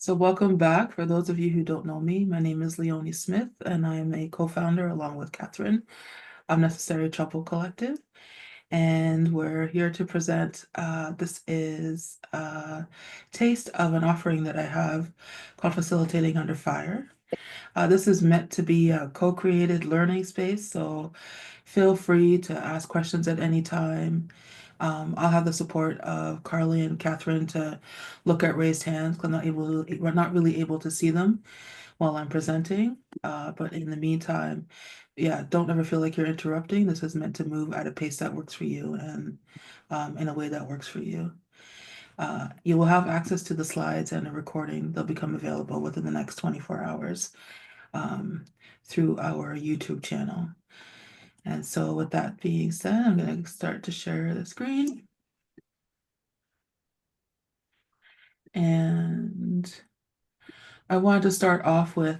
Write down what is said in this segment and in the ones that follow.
So welcome back. For those of you who don't know me, my name is Leonie Smith, and I'm a co-founder along with Catherine of Necessary Trouble Collective. And we're here to present, this is a taste of an offering that I have called Facilitating Under Fire. This is meant to be a co-created learning space, so feel free to ask questions at any time. I'll have the support of Carly and Catherine to look at raised hands because we're not really able to see them while I'm presenting. But in the meantime, yeah, don't ever feel like you're interrupting. This is meant to move at a pace that works for you and in a way that works for you. You will have access to the slides and a recording. They'll become available within the next 24 hours um, through our YouTube channel. And so with that being said, I'm going to start to share the screen. And I wanted to start off with,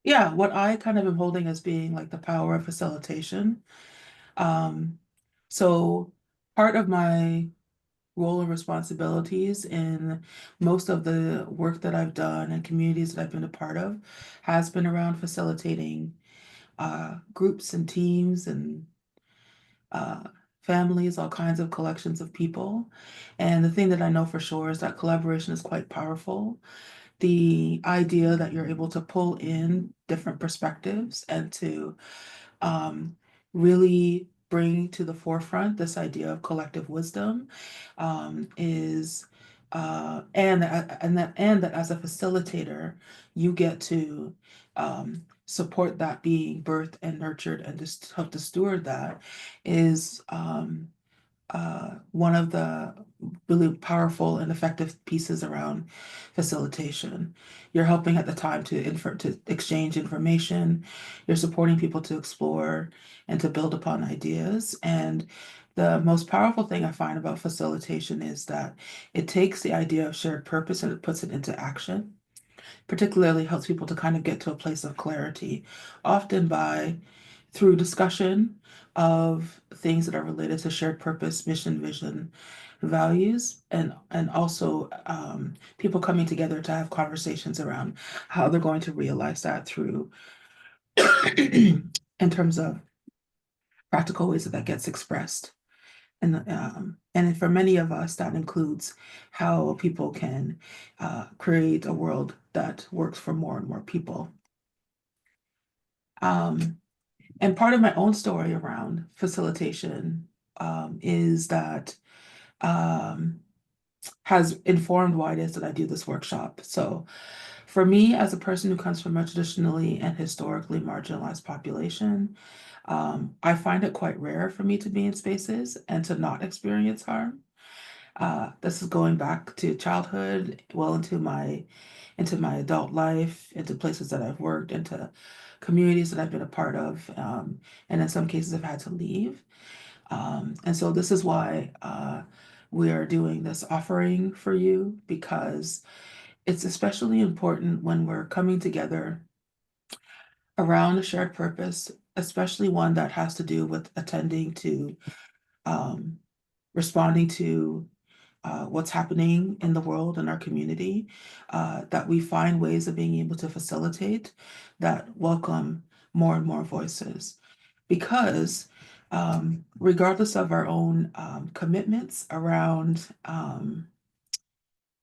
yeah, what I kind of am holding as being like the power of facilitation. Um, so part of my role and responsibilities in most of the work that I've done and communities that I've been a part of has been around facilitating groups and teams and uh, families, all kinds of collections of people. And the thing that I know for sure is that collaboration is quite powerful. The idea that you're able to pull in different perspectives and to um, really bring to the forefront this idea of collective wisdom is and that as a facilitator you get to support that being birthed and nurtured and just help to steward that is one of the really powerful and effective pieces around facilitation. You're helping at the time to exchange information. You're supporting people to explore and to build upon ideas. And the most powerful thing I find about facilitation is that it takes the idea of shared purpose and it puts it into action. Particularly helps people to kind of get to a place of clarity, often by through discussion of things that are related to shared purpose, mission, vision, values, and also people coming together to have conversations around how they're going to realize that through in terms of practical ways that that gets expressed. And for many of us, that includes how people can create a world that works for more and more people. Um, and part of my own story around facilitation is that um, has informed why it is that I do this workshop. So for me, as a person who comes from a traditionally and historically marginalized population, I find it quite rare for me to be in spaces and to not experience harm. This is going back to childhood, well into my adult life, into places that I've worked, into communities that I've been a part of, and in some cases I've had to leave. And so this is why we are doing this offering for you, because it's especially important when we're coming together around a shared purpose, especially one that has to do with attending to um, responding to what's happening in the world and our community, that we find ways of being able to facilitate that welcome more and more voices. Because regardless of our own commitments around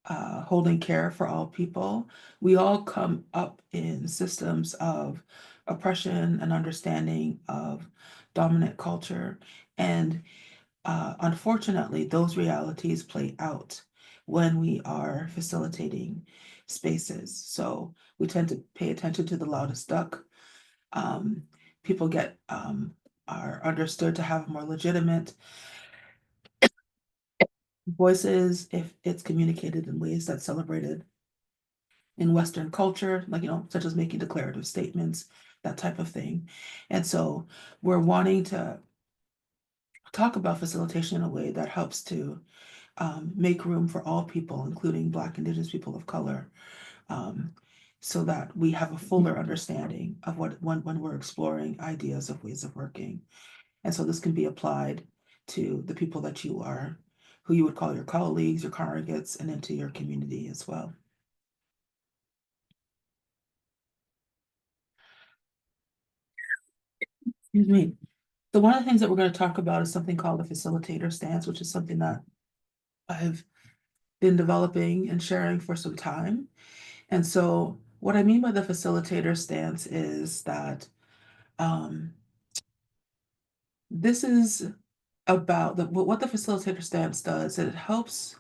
holding care for all people, we all come up in systems of oppression and understanding of dominant culture. And unfortunately, those realities play out when we are facilitating spaces. So we tend to pay attention to the loudest duck. Um, People are understood to have more legitimate voices if it's communicated in ways that's celebrated in Western culture, like, such as making declarative statements, that type of thing. And so we're wanting to talk about facilitation in a way that helps to make room for all people, including Black, Indigenous people of color, um, so that we have a fuller understanding of when we're exploring ideas of ways of working. And so this can be applied to the people that you are who you would call your colleagues, your congregates, and into your community as well. Excuse me. So one of the things that we're going to talk about is something called the facilitator stance, which is something that I've been developing and sharing for some time. And so what I mean by the facilitator stance is that this is about what the facilitator stance does. It helps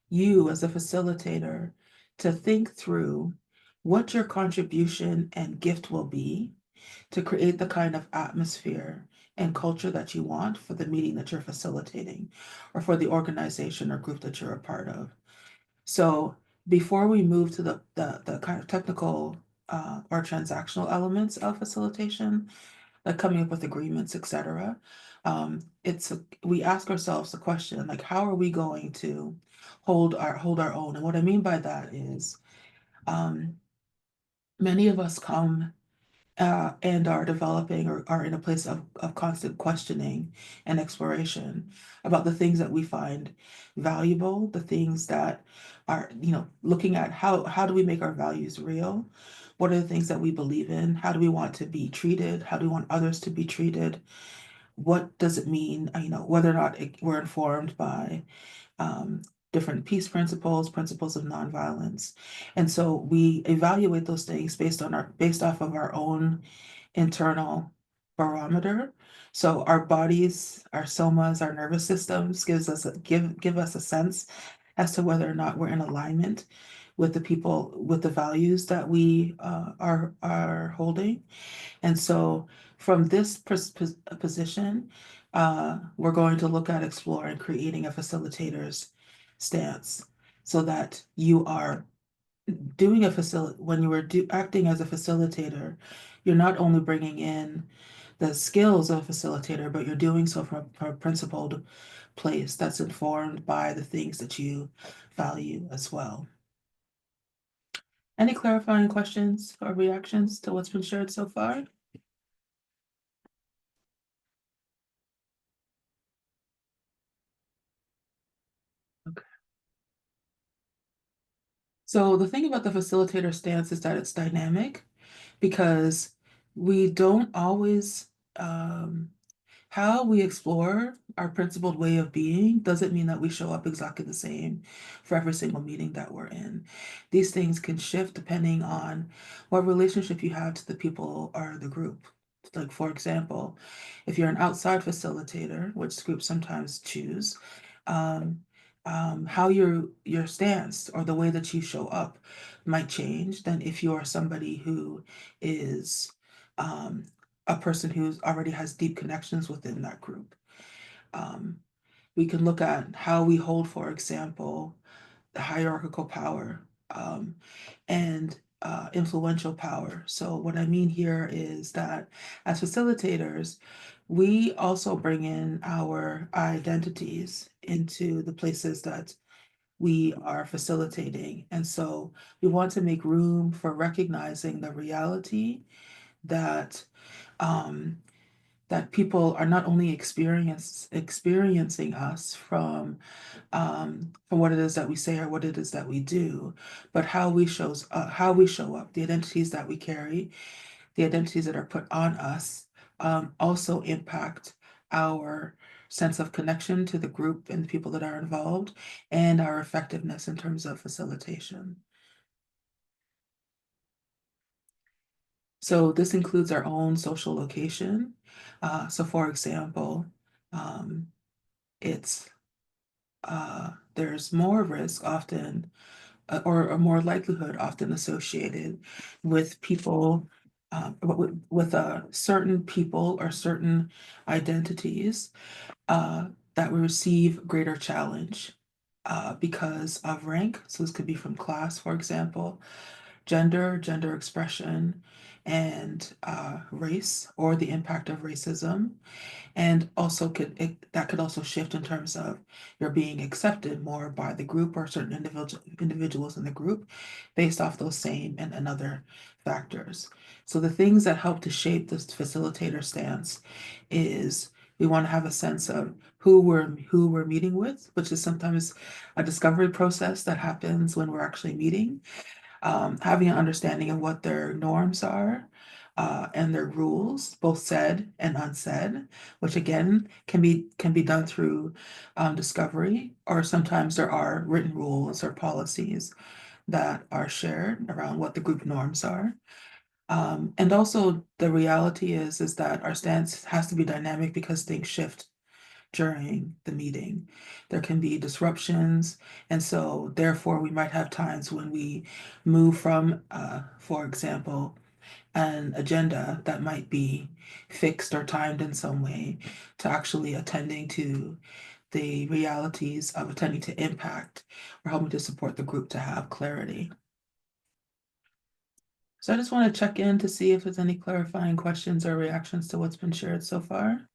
you as a facilitator to think through what your contribution and gift will be to create the kind of atmosphere and culture that you want for the meeting that you're facilitating or for the organization or group that you're a part of. So before we move to the kind of technical or transactional elements of facilitation, like coming up with agreements, etc., we ask ourselves the question, like, how are we going to hold our own? And what I mean by that is um, many of us come and are developing or are in a place of constant questioning and exploration about the things that we find valuable, the things that are, looking at how do we make our values real? What are the things that we believe in? How do we want to be treated? How do we want others to be treated? What does it mean, whether or not we're informed by um, different peace principles, principles of nonviolence. And so we evaluate those things based off of our own internal barometer. So our bodies, our somas, our nervous systems give us a sense as to whether or not we're in alignment with the values that we are holding. And so from this position, we're going to look at exploring creating a facilitator's stance so that you are doing when you are acting as a facilitator, you're not only bringing in the skills of a facilitator, but you're doing so from a principled place that's informed by the things that you value as well. Any clarifying questions or reactions to what's been shared so far? Okay. So the thing about the facilitator stance is that it's dynamic because we don't always, how we explore our principled way of being doesn't mean that we show up exactly the same for every single meeting that we're in. These things can shift depending on what relationship you have to the people or the group. Like, for example, if you're an outside facilitator, which groups sometimes choose, um, how your stance or the way that you show up might change than if you are somebody who is um, a person who already has deep connections within that group. Um, we can look at how we hold, for example, the hierarchical power and influential power. So what I mean here is that as facilitators, we also bring in our identities into the places that we are facilitating. And so we want to make room for recognizing the reality that um, that people are not only experiencing us from what it is that we say or what it is that we do, but how we show up, the identities that we carry, the identities that are put on us, also impact our sense of connection to the group and the people that are involved, and our effectiveness in terms of facilitation. So this includes our own social location. So for example, um, it's there's more risk often or more likelihood often associated with people with certain people or certain identities that will receive greater challenge because of rank. So this could be from class, for example, gender expression, and race or the impact of racism. And also that could also shift in terms of you're being accepted more by the group or certain individuals in the group based off those same and other factors. So the things that help to shape this facilitator stance is We want to have a sense of who we're meeting with, which is sometimes a discovery process that happens when we're actually meeting. Having an understanding of what their norms are, and their rules, both said and unsaid, which again can be done through discovery, or sometimes there are written rules or policies that are shared around what the group norms are. And also the reality is that our stance has to be dynamic because things shift during the meeting. There can be disruptions, and so therefore we might have times when we move from, for example, an agenda that might be fixed or timed in some way to actually attending to the realities of attending to impact or helping to support the group to have clarity. So I just want to check in to see if there's any clarifying questions or reactions to what's been shared so far.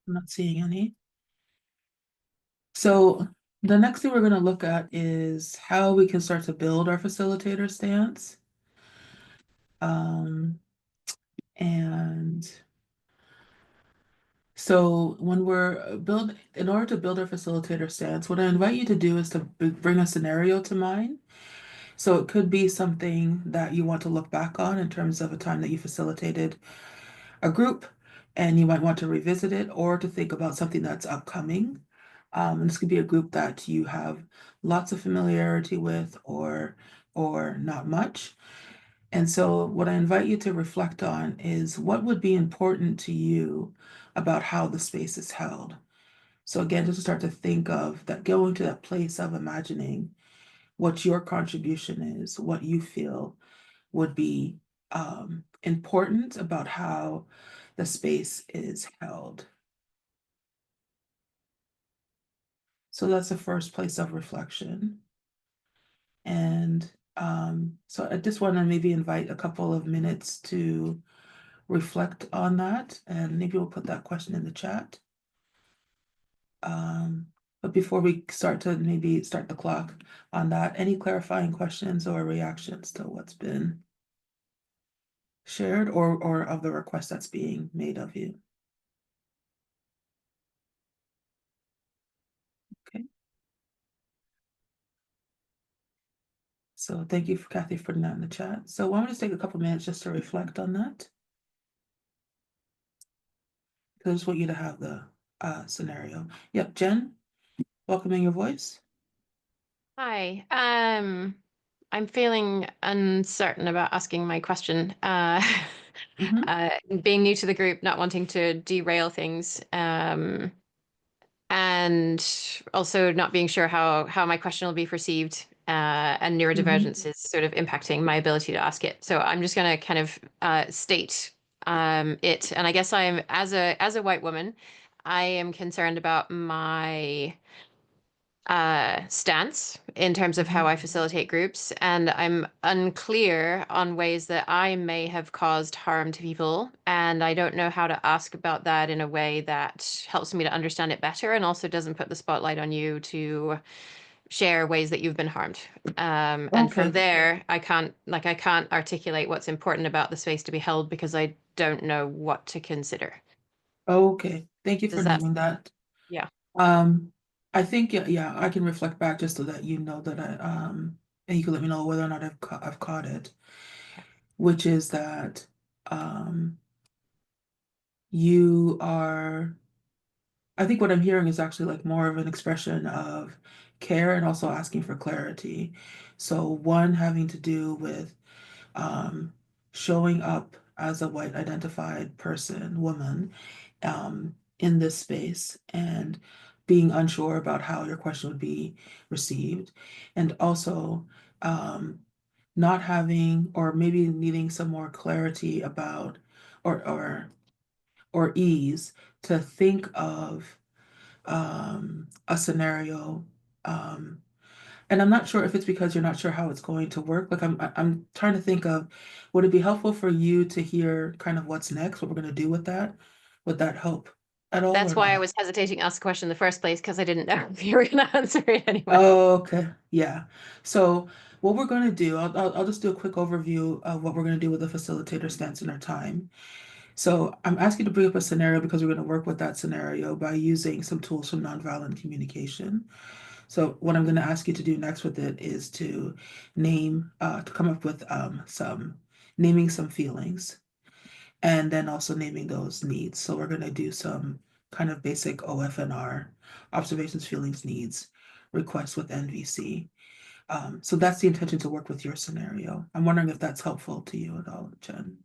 I'm not seeing any. So the next thing we're going to look at is how we can start to build our facilitator stance. And so when in order to build our facilitator stance, what I invite you to do is to bring a scenario to mind. So it could be something that you want to look back on in terms of a time that you facilitated a group and you might want to revisit it, or to think about something that's upcoming. And this could be a group that you have lots of familiarity with, or not much. And so what I invite you to reflect on is what would be important to you about how the space is held. So again, just to start to think of that, going to that place of imagining what your contribution is, what you feel would be important about how the space is held. So that's the first place of reflection. And so I just want to maybe invite a couple of minutes to reflect on that, and maybe we'll put that question in the chat. But before we start to maybe start the clock on that, any clarifying questions or reactions to what's been shared, or of the request that's being made of you? Okay. So thank you, Kathy, for putting that in the chat. So why don't we just take a couple minutes just to reflect on that? Because I just want you to have the scenario. Yep, Jen, welcoming your voice. Hi. I'm feeling uncertain about asking my question. Being new to the group, not wanting to derail things, and also not being sure how my question will be perceived, and neurodivergence is sort of impacting my ability to ask it. So I'm just going to kind of state it. And I guess I'm as a white woman, I am concerned about my stance in terms of how I facilitate groups, and I'm unclear on ways that I may have caused harm to people, and I don't know how to ask about that in a way that helps me to understand it better and also doesn't put the spotlight on you to share ways that you've been harmed. And from there, I can't articulate what's important about the space to be held because I don't know what to consider. Okay, thank you for Does that? naming that. Yeah. I think, yeah, I can reflect back just so that you know that and you can let me know whether or not I've caught it, which is that you are, I think what I'm hearing is actually like more of an expression of care and also asking for clarity. So one having to do with um, showing up as a white identified person, woman, in this space, and being unsure about how your question would be received, and also not having, or maybe needing some more clarity about, or ease to think of a scenario. And I'm not sure if it's because you're not sure how it's going to work. Like I'm trying to think of, would it be helpful for you to hear kind of what's next, what we're going to do with that? Would that help at all That's or why I not? was hesitating to ask the question in the first place, because I didn't know if you were going to answer it anyway. Oh, okay. Yeah. So what we're going to do, I'll just do a quick overview of what we're going to do with the facilitator stance in our time. So I'm asking you to bring up a scenario because we're going to work with that scenario by using some tools from nonviolent communication. So what I'm going to ask you to do next with it is to to come up with naming some feelings and then also naming those needs. So we're going to do some kind of basic OFNR, observations, feelings, needs, requests with NVC. So that's the intention to work with your scenario. I'm wondering if that's helpful to you at all, Jen.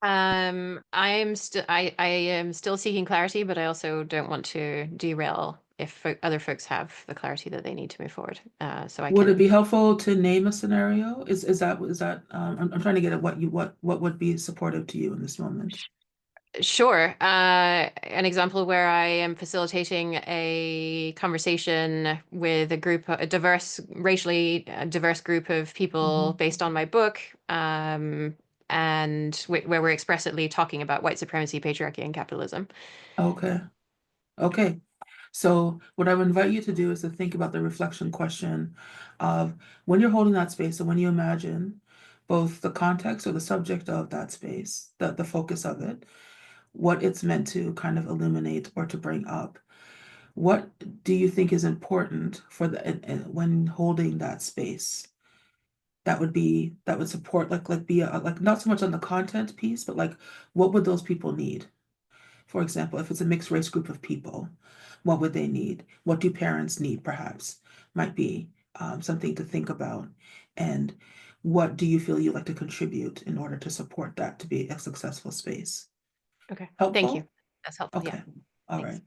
I am still seeking clarity, but I also don't want to derail if other folks have the clarity that they need to move forward. So I Would it can. be helpful to name a scenario? I'm trying to get at what would be supportive to you in this moment. Sure. An example where I am facilitating a conversation with a racially diverse group of people Mhm. based on my book, and where we're expressly talking about white supremacy, patriarchy, and capitalism. Okay. Okay. So what I would invite you to do is to think about the reflection question of when you're holding that space and when you imagine both the context or the subject of that space, the focus of it, what it's meant to kind of illuminate or to bring up. What do you think is important for when holding that space? That would support like be like not so much on the content piece, but like what would those people need? For example, if it's a mixed race group of people, what would they need? What do parents need, perhaps, might be something to think about. And what do you feel you'd like to contribute in order to support that to be a successful space? Okay. Thank you. Helpful? That's helpful. Yeah. Okay. All Thanks. right.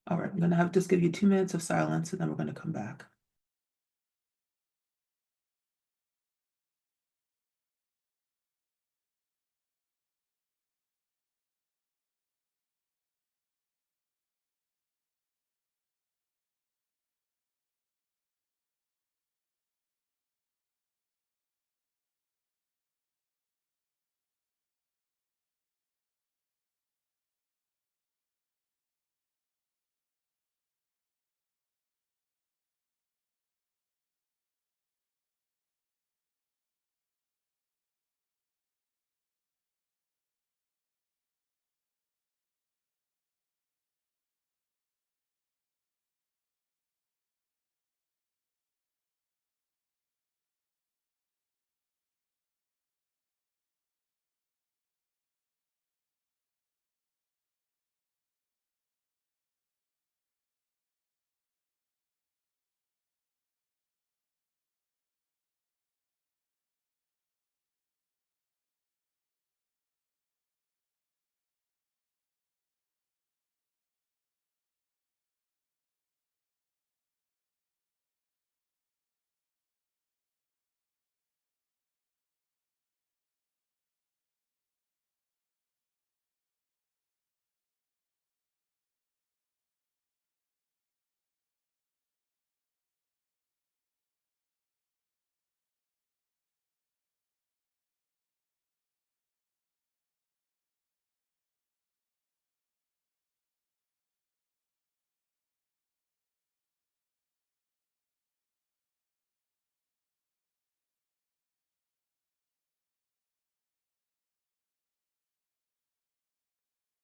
All right. I'm going to have just give you 2 minutes of silence and then we're going to come back.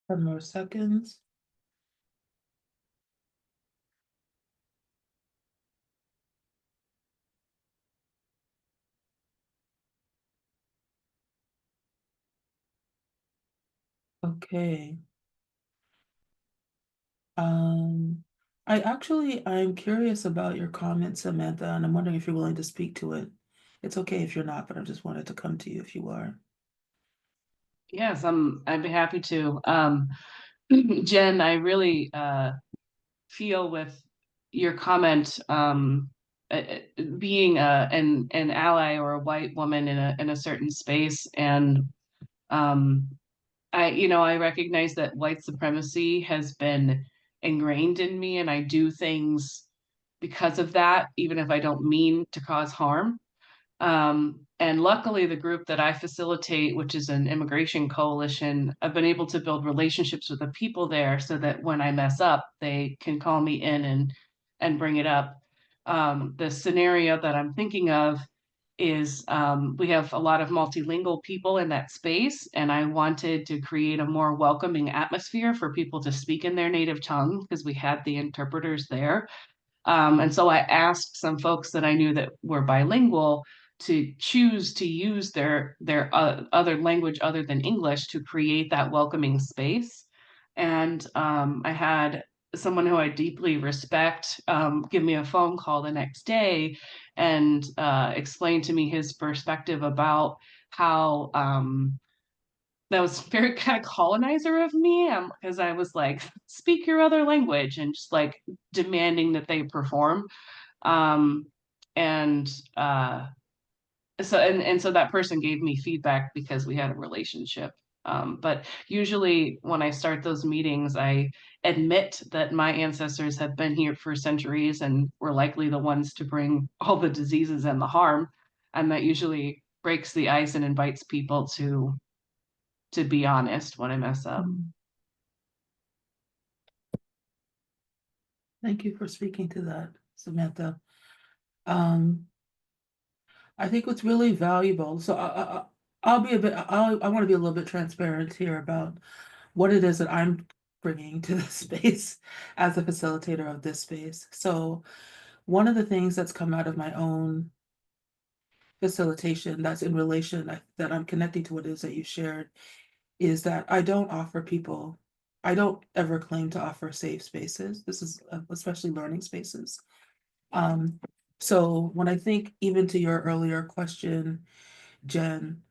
Ten more seconds. Okay. Um, I'm curious about your comment, Samantha, and I'm wondering if you're willing to speak to it. It's okay if you're not, but I just wanted to come to you if you are. Yes, I'd be happy to. Jen, I really feel with your comment, being an ally or a white woman in a certain space, and um, I recognize that white supremacy has been ingrained in me, and I do things because of that, even if I don't mean to cause harm. And luckily, the group that I facilitate, which is an immigration coalition, I've been able to build relationships with the people there so that when I mess up, they can call me in and bring it up. The scenario that I'm thinking of is we have a lot of multilingual people in that space, and I wanted to create a more welcoming atmosphere for people to speak in their native tongue because we had the interpreters there. And so I asked some folks that I knew that were bilingual to choose to use their other language other than English to create that welcoming space. And I had someone who I deeply respect give me a phone call the next day and explain to me his perspective about how that was very kind of colonizer of me because I was like, speak your other language and just like demanding that they perform. Um, and so that person gave me feedback because we had a relationship. But usually when I start those meetings, I admit that my ancestors have been here for centuries and were likely the ones to bring all the diseases and the harm. And that usually breaks the ice and invites people to be honest when I mess up. Thank you for speaking to that, Samantha. I think what's really valuable, so I'll be a bit, I want to be a little bit transparent here about what it is that I'm bringing to the space as a facilitator of this space. So one of the things that's come out of my own facilitation that's in relation that I'm connecting to what it is that you shared is that I don't offer people, I don't ever claim to offer safe spaces. This is especially learning spaces. So when I think even to your earlier question, Jen,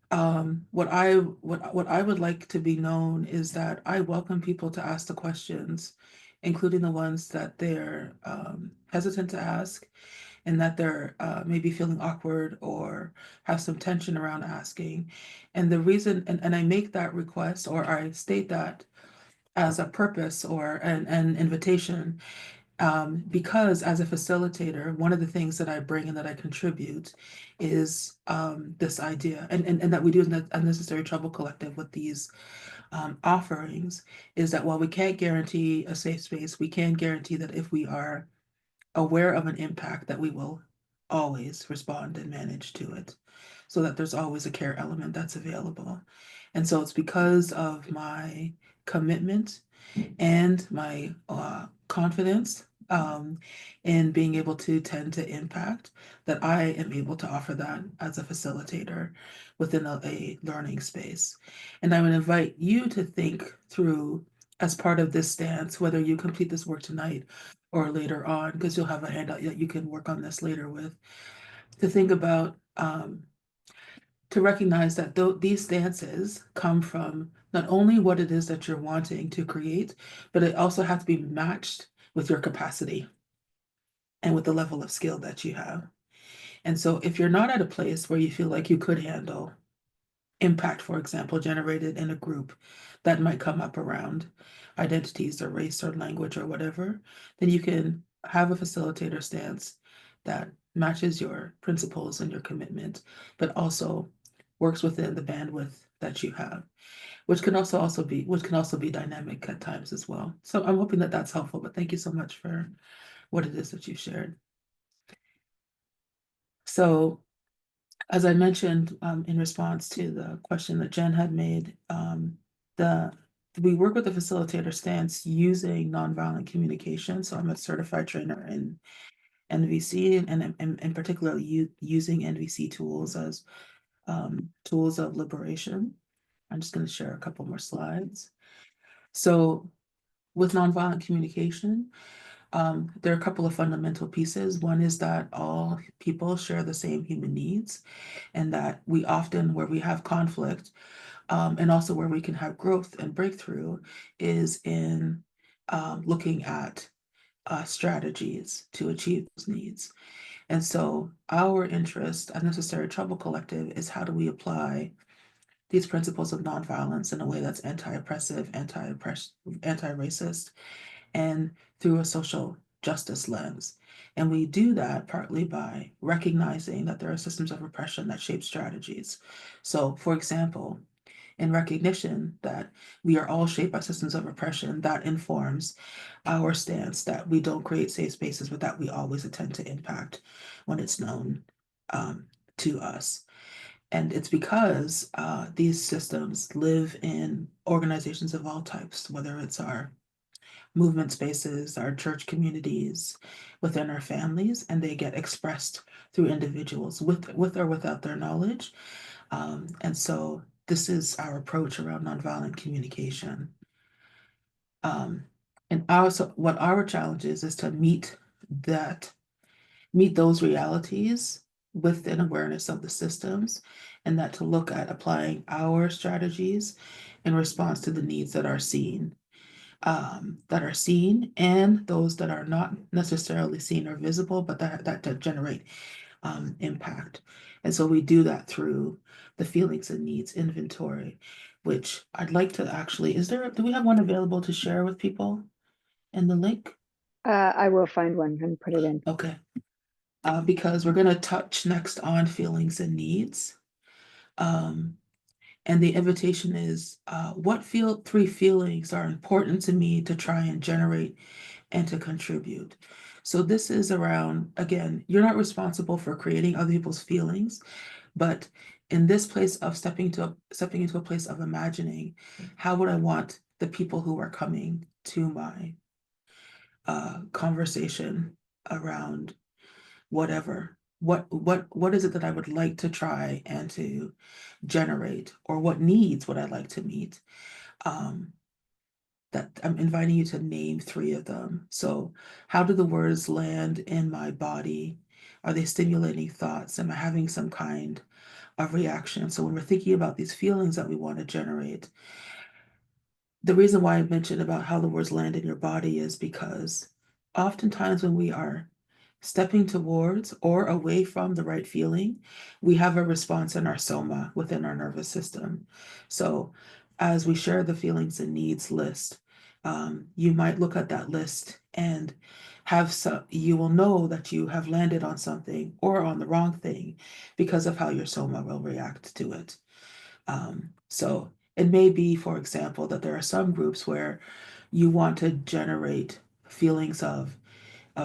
what I would like to be known is that I welcome people to ask the questions, including the ones that they're hesitant to ask, and that they're maybe feeling awkward or have some tension around asking. And the reason, and I make that request or I state that as a purpose or an invitation because as a facilitator, one of the things that I bring and that I contribute is this idea, and that we do an Unnecessary Trouble Collective with these offerings, is that while we can't guarantee a safe space, we can guarantee that if we are aware of an impact, that we will always respond and manage to it, so that there's always a care element that's available. And so it's because of my commitment and my confidence in being able to tend to impact that I am able to offer that as a facilitator within a learning space. And I would invite you to think through as part of this stance, whether you complete this work tonight or later on, because you'll have a handout that you can work on this later with, to think about to recognize that these stances come from not only what it is that you're wanting to create, but it also has to be matched with your capacity and with the level of skill that you have. And so if you're not at a place where you feel like you could handle impact, for example, generated in a group that might come up around identities or race or language or whatever, then you can have a facilitator stance that matches your principles and your commitment, but also works within the bandwidth that you have, which can also be dynamic at times as well. So I'm hoping that that's helpful, but thank you so much for what it is that you've shared. So as I mentioned in response to the question that Jen had made, we work with the facilitator stance using nonviolent communication. So I'm a certified trainer in NVC and in particular using NVC tools as tools of liberation. I'm just going to share a couple more slides. So with nonviolent communication, there are a couple of fundamental pieces. One is that all people share the same human needs, and that we often, where we have conflict, and also where we can have growth and breakthrough, is in looking at strategies to achieve those needs. And so our interest, Unnecessary Trouble Collective, is how do we apply these principles of nonviolence in a way that's anti-oppressive, anti-racist, and through a social justice lens. And we do that partly by recognizing that there are systems of oppression that shape strategies. So, for example, in recognition that we are all shaped by systems of oppression, that informs our stance that we don't create safe spaces, but that we always attempt to impact when it's known to us. And it's because these systems live in organizations of all types, whether it's our movement spaces, our church communities, within our families, and they get expressed through individuals with or without their knowledge. And so this is our approach around nonviolent communication. And what our challenge is to meet those realities with an awareness of the systems, and that to look at applying our strategies in response to the needs that are seen, and those that are not necessarily seen or visible, but that generate impact. And so we do that through the feelings and needs inventory, which I'd like to actually, do we have one available to share with people in the link? I will find one and put it in. Okay. Because we're going to touch next on feelings and needs. And the invitation is, what three feelings are important to me to try and generate and to contribute? So this is around, again, you're not responsible for creating other people's feelings, but in this place of stepping into a place of imagining, how would I want the people who are coming to my conversation around whatever, what is it that I would like to try and to generate, or what needs would I like to meet? That I'm inviting you to name three of them. So how do the words land in my body? Are they stimulating thoughts? Am I having some kind of reaction? So when we're thinking about these feelings that we want to generate, the reason why I mentioned about how the words land in your body is because oftentimes when we are stepping towards or away from the right feeling, we have a response in our soma within our nervous system. So as we share the feelings and needs list, you might look at that list and you will know that you have landed on something or on the wrong thing because of how your soma will react to it. So it may be, for example, that there are some groups where you want to generate feelings of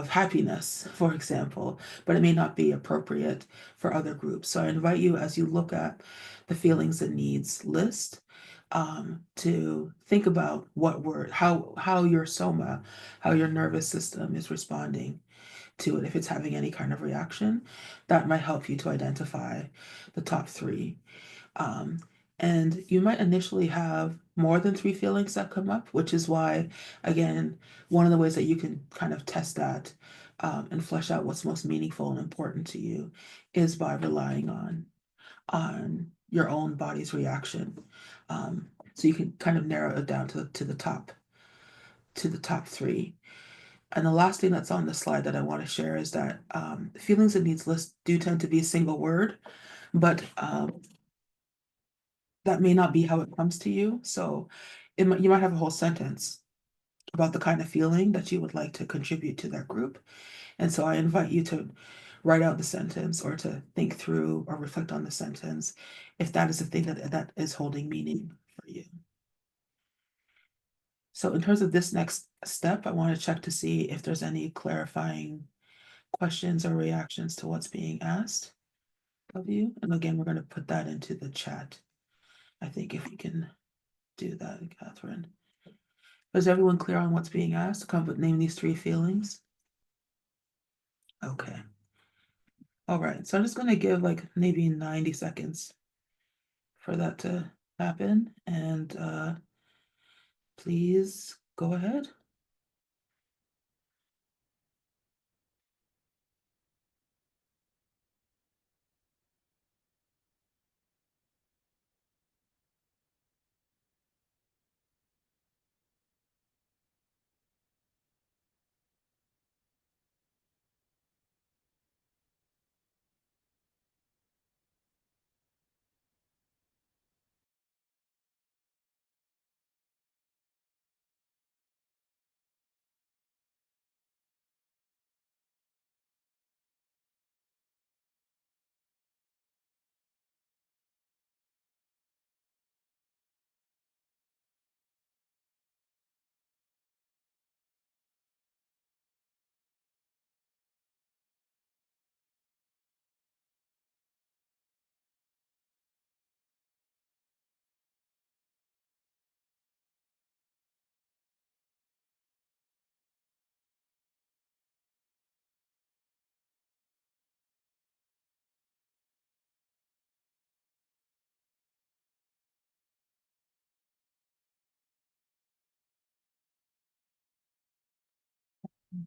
happiness, for example, but it may not be appropriate for other groups. So I invite you, as you look at the feelings and needs list, to think about how your soma, how your nervous system is responding to it. If it's having any kind of reaction, that might help you to identify the top three. Um, and you might initially have more than three feelings that come up, which is why, again, one of the ways that you can kind of test that and flesh out what's most meaningful and important to you is by relying on your own body's reaction. So you can kind of narrow it down to the top three. And the last thing that's on the slide that I want to share is that feelings and needs lists do tend to be a single word, but that may not be how it comes to you. So you might have a whole sentence about the kind of feeling that you would like to contribute to that group. And so I invite you to write out the sentence or to think through or reflect on the sentence if that is the thing that is holding meaning for you. So in terms of this next step, I want to check to see if there's any clarifying questions or reactions to what's being asked of you. And again, we're going to put that into the chat. I think if we can do that, Catherine. Is everyone clear on what's being asked? Come with name these three feelings. Okay. All right. So I'm just going to give like maybe 90 seconds for that to happen. And please go ahead.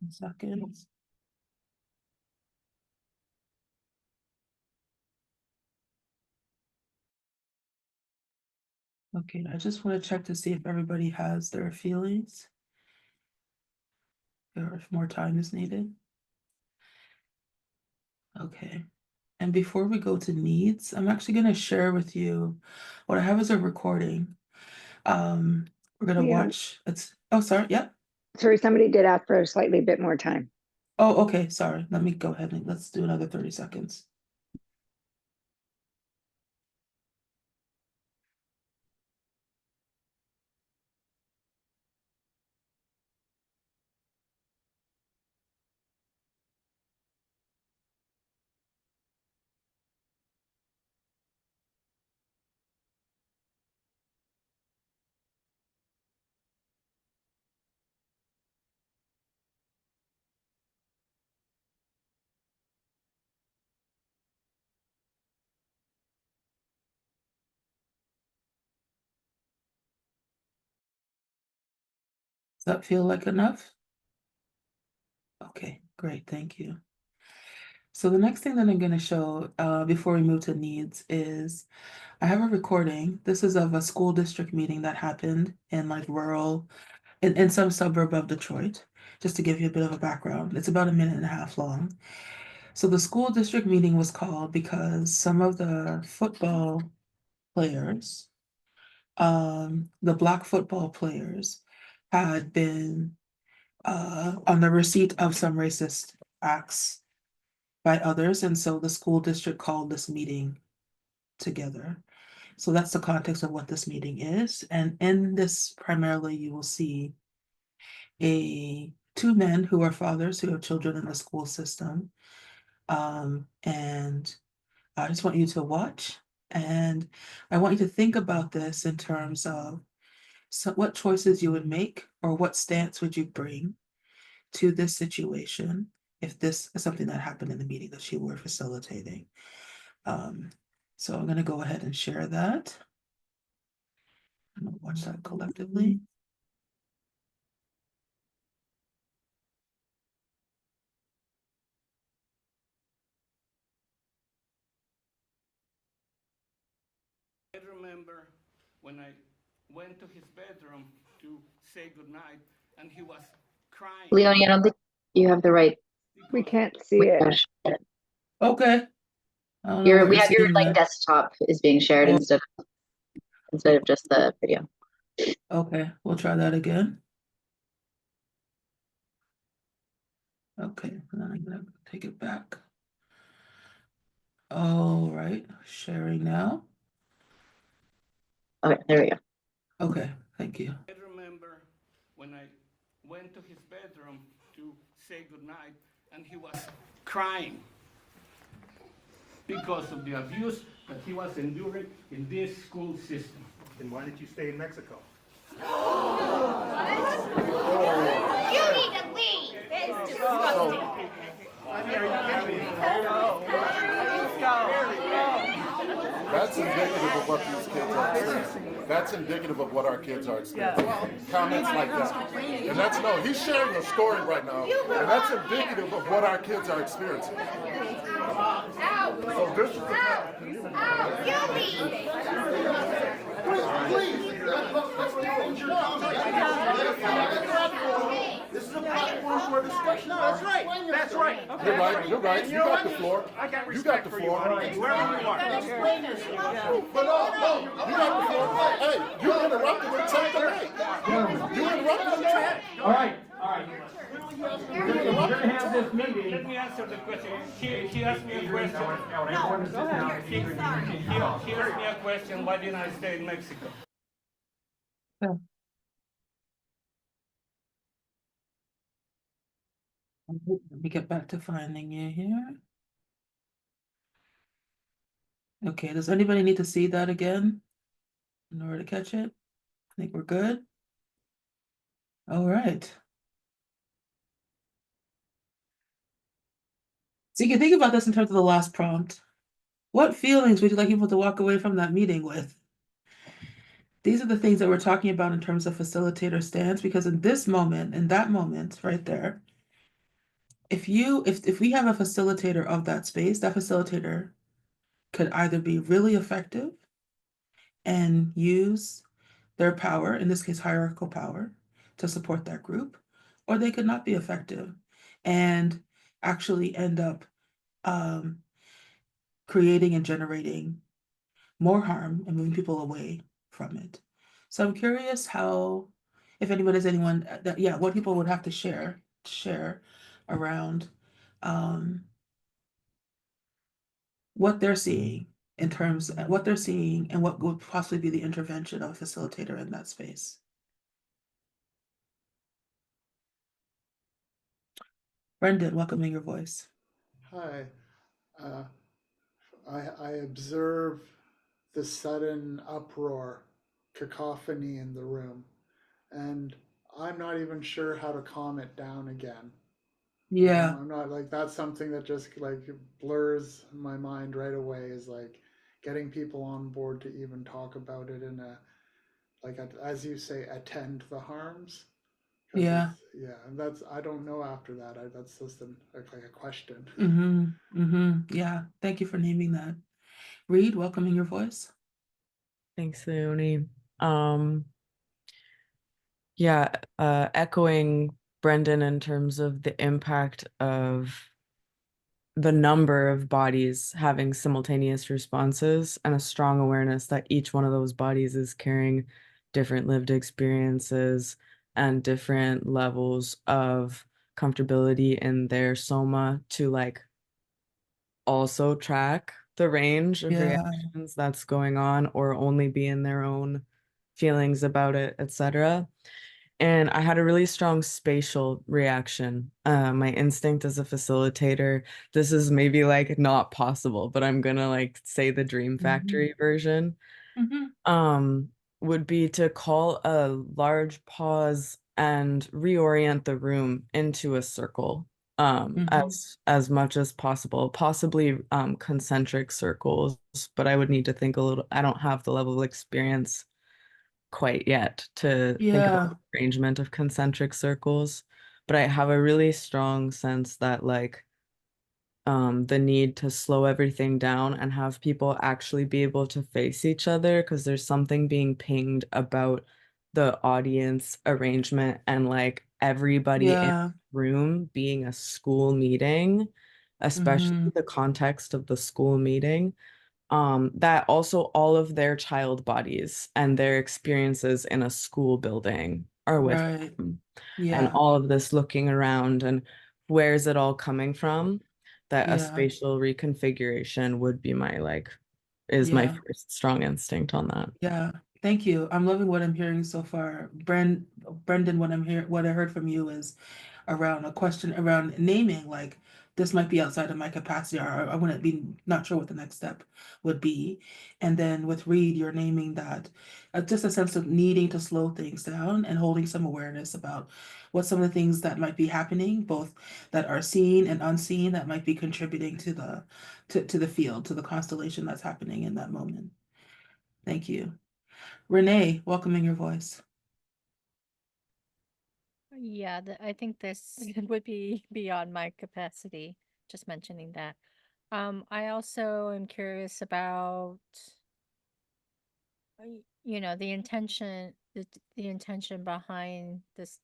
Seconds. Okay, I just want to check to see if everybody has their feelings or if more time is needed. Okay. And before we go to needs, I'm actually going to share with you what I have as a recording. We're going to Yeah. watch. It's, oh, sorry. Yep. Sorry, somebody did ask for a slightly bit more time. Oh, okay. Sorry. Let me go ahead and let's do another 30 seconds. Does that feel like enough? Okay, great. Thank you. So the next thing that I'm going to show before we move to needs is I have a recording. This is of a school district meeting that happened in like rural, in some suburb of Detroit, just to give you a bit of a background. It's about 1.5 minutes long. So the school district meeting was called because some of the football players, the Black football players, had been on the receipt of some racist acts by others, and so the school district called this meeting together. So that's the context of what this meeting is. And in this, primarily, you will see two men who are fathers who have children in the school system. And I just want you to watch, and I want you to think about this in terms of what choices you would make or what stance would you bring to this situation if this is something that happened in the meeting that you were facilitating. So I'm going to go ahead and share that. I'm going to watch that collectively. I remember when I went to his bedroom to say goodnight, and he was crying. Leonie, I don't think you have the right. We can't see it. Okay. I don't know what We you're have your seeing like there. desktop is being shared Oh. instead of just the video. Okay, we'll try that again. Okay, and then I'm gonna take it back. All right, sharing now. Okay, there we go. Okay, thank you. I remember when I went to his bedroom to say goodnight, and he was crying because of the abuse that he was enduring in this school system. Then why did you stay in Mexico? You need to leave. It's disgusting. That's indicative of what these kids are experiencing. That's indicative of what our kids are experiencing. Comments like that. And that's, no, he's sharing a story right now, and that's indicative of what our kids are experiencing. So this is the You leave. This is a platform for discussion. No, that's right. That's right. You're right. You're right. You got the floor. You got the floor. Wherever you are. But no, you got the floor. Hey, you interrupted him 10 to 8. You interrupted him 10. All right. You're gonna have this meeting. Let me answer the question. He asked me a question. He asked me a question, why didn't I stay in Mexico? Let me get back to finding you here. Okay, does anybody need to see that again in order to catch it? I think we're good. All right. So you can think about this in terms of the last prompt. What feelings would you like people to walk away from that meeting with? These are the things that we're talking about in terms of facilitator stance, because in this moment, in that moment right there, if we have a facilitator of that space, that facilitator could either be really effective and use their power, in this case hierarchical power, to support that group, or they could not be effective and actually end up creating and generating more harm and moving people away from it. So I'm curious how, if anyone has anyone that, yeah, what people would have to share around what they're seeing in terms of what they're seeing and what would possibly be the intervention of a facilitator in that space. Brendan, welcoming your voice. Hi. Uh, I observe the sudden uproar, cacophony in the room, and I'm not even sure how to calm it down again. Yeah, I'm not like that's something that just like blurs my mind right away is like getting people on board to even talk about it in a like as you say attend the harms because yeah. it's yeah and that's I don't know after that that's just like a question. Yeah. Thank you for naming that. Reed, welcoming your voice. Thanks, Leonie. Um, yeah, echoing Brendan in terms of the impact of the number of bodies having simultaneous responses and a strong awareness that each one of those bodies is carrying different lived experiences and different levels of comfortability in their soma to like also track the range of Yeah, reactions that's going on or only be in their own feelings about it, etc. And I had a really strong spatial reaction. My instinct as a facilitator, this is maybe like not possible, but I'm gonna like say the dream factory version, hmm um, would be to call a large pause and reorient the room into a circle, as much as possible, possibly concentric circles, but I would need to think a little, I don't have the level of experience quite yet to think about Yeah, the arrangement of concentric circles, but I have a really strong sense that like the need to slow everything down and have people actually be able to face each other because there's something being pinged about the audience arrangement and like everybody in yeah. the room being a school meeting, especially the context of the school meeting, that also all of their child bodies and their experiences in a school building are with Right. them. And Yeah, all of this looking around and where's it all coming from? That a yeah, spatial reconfiguration would be my like, is my yeah. first strong instinct on that. Yeah, thank you. I'm loving what I'm hearing so far. Brendan, what I heard from you is around a question around naming, like this might be outside of my capacity, or I wouldn't be not sure what the next step would be. And then with Reed, you're naming that just a sense of needing to slow things down and holding some awareness about what some of the things that might be happening, both that are seen and unseen, that might be contributing to the field, to the constellation that's happening in that moment. Thank you. Renee, welcoming your voice. Yeah, I think this would be beyond my capacity, just mentioning that. I also am curious about, the intention, the intention behind this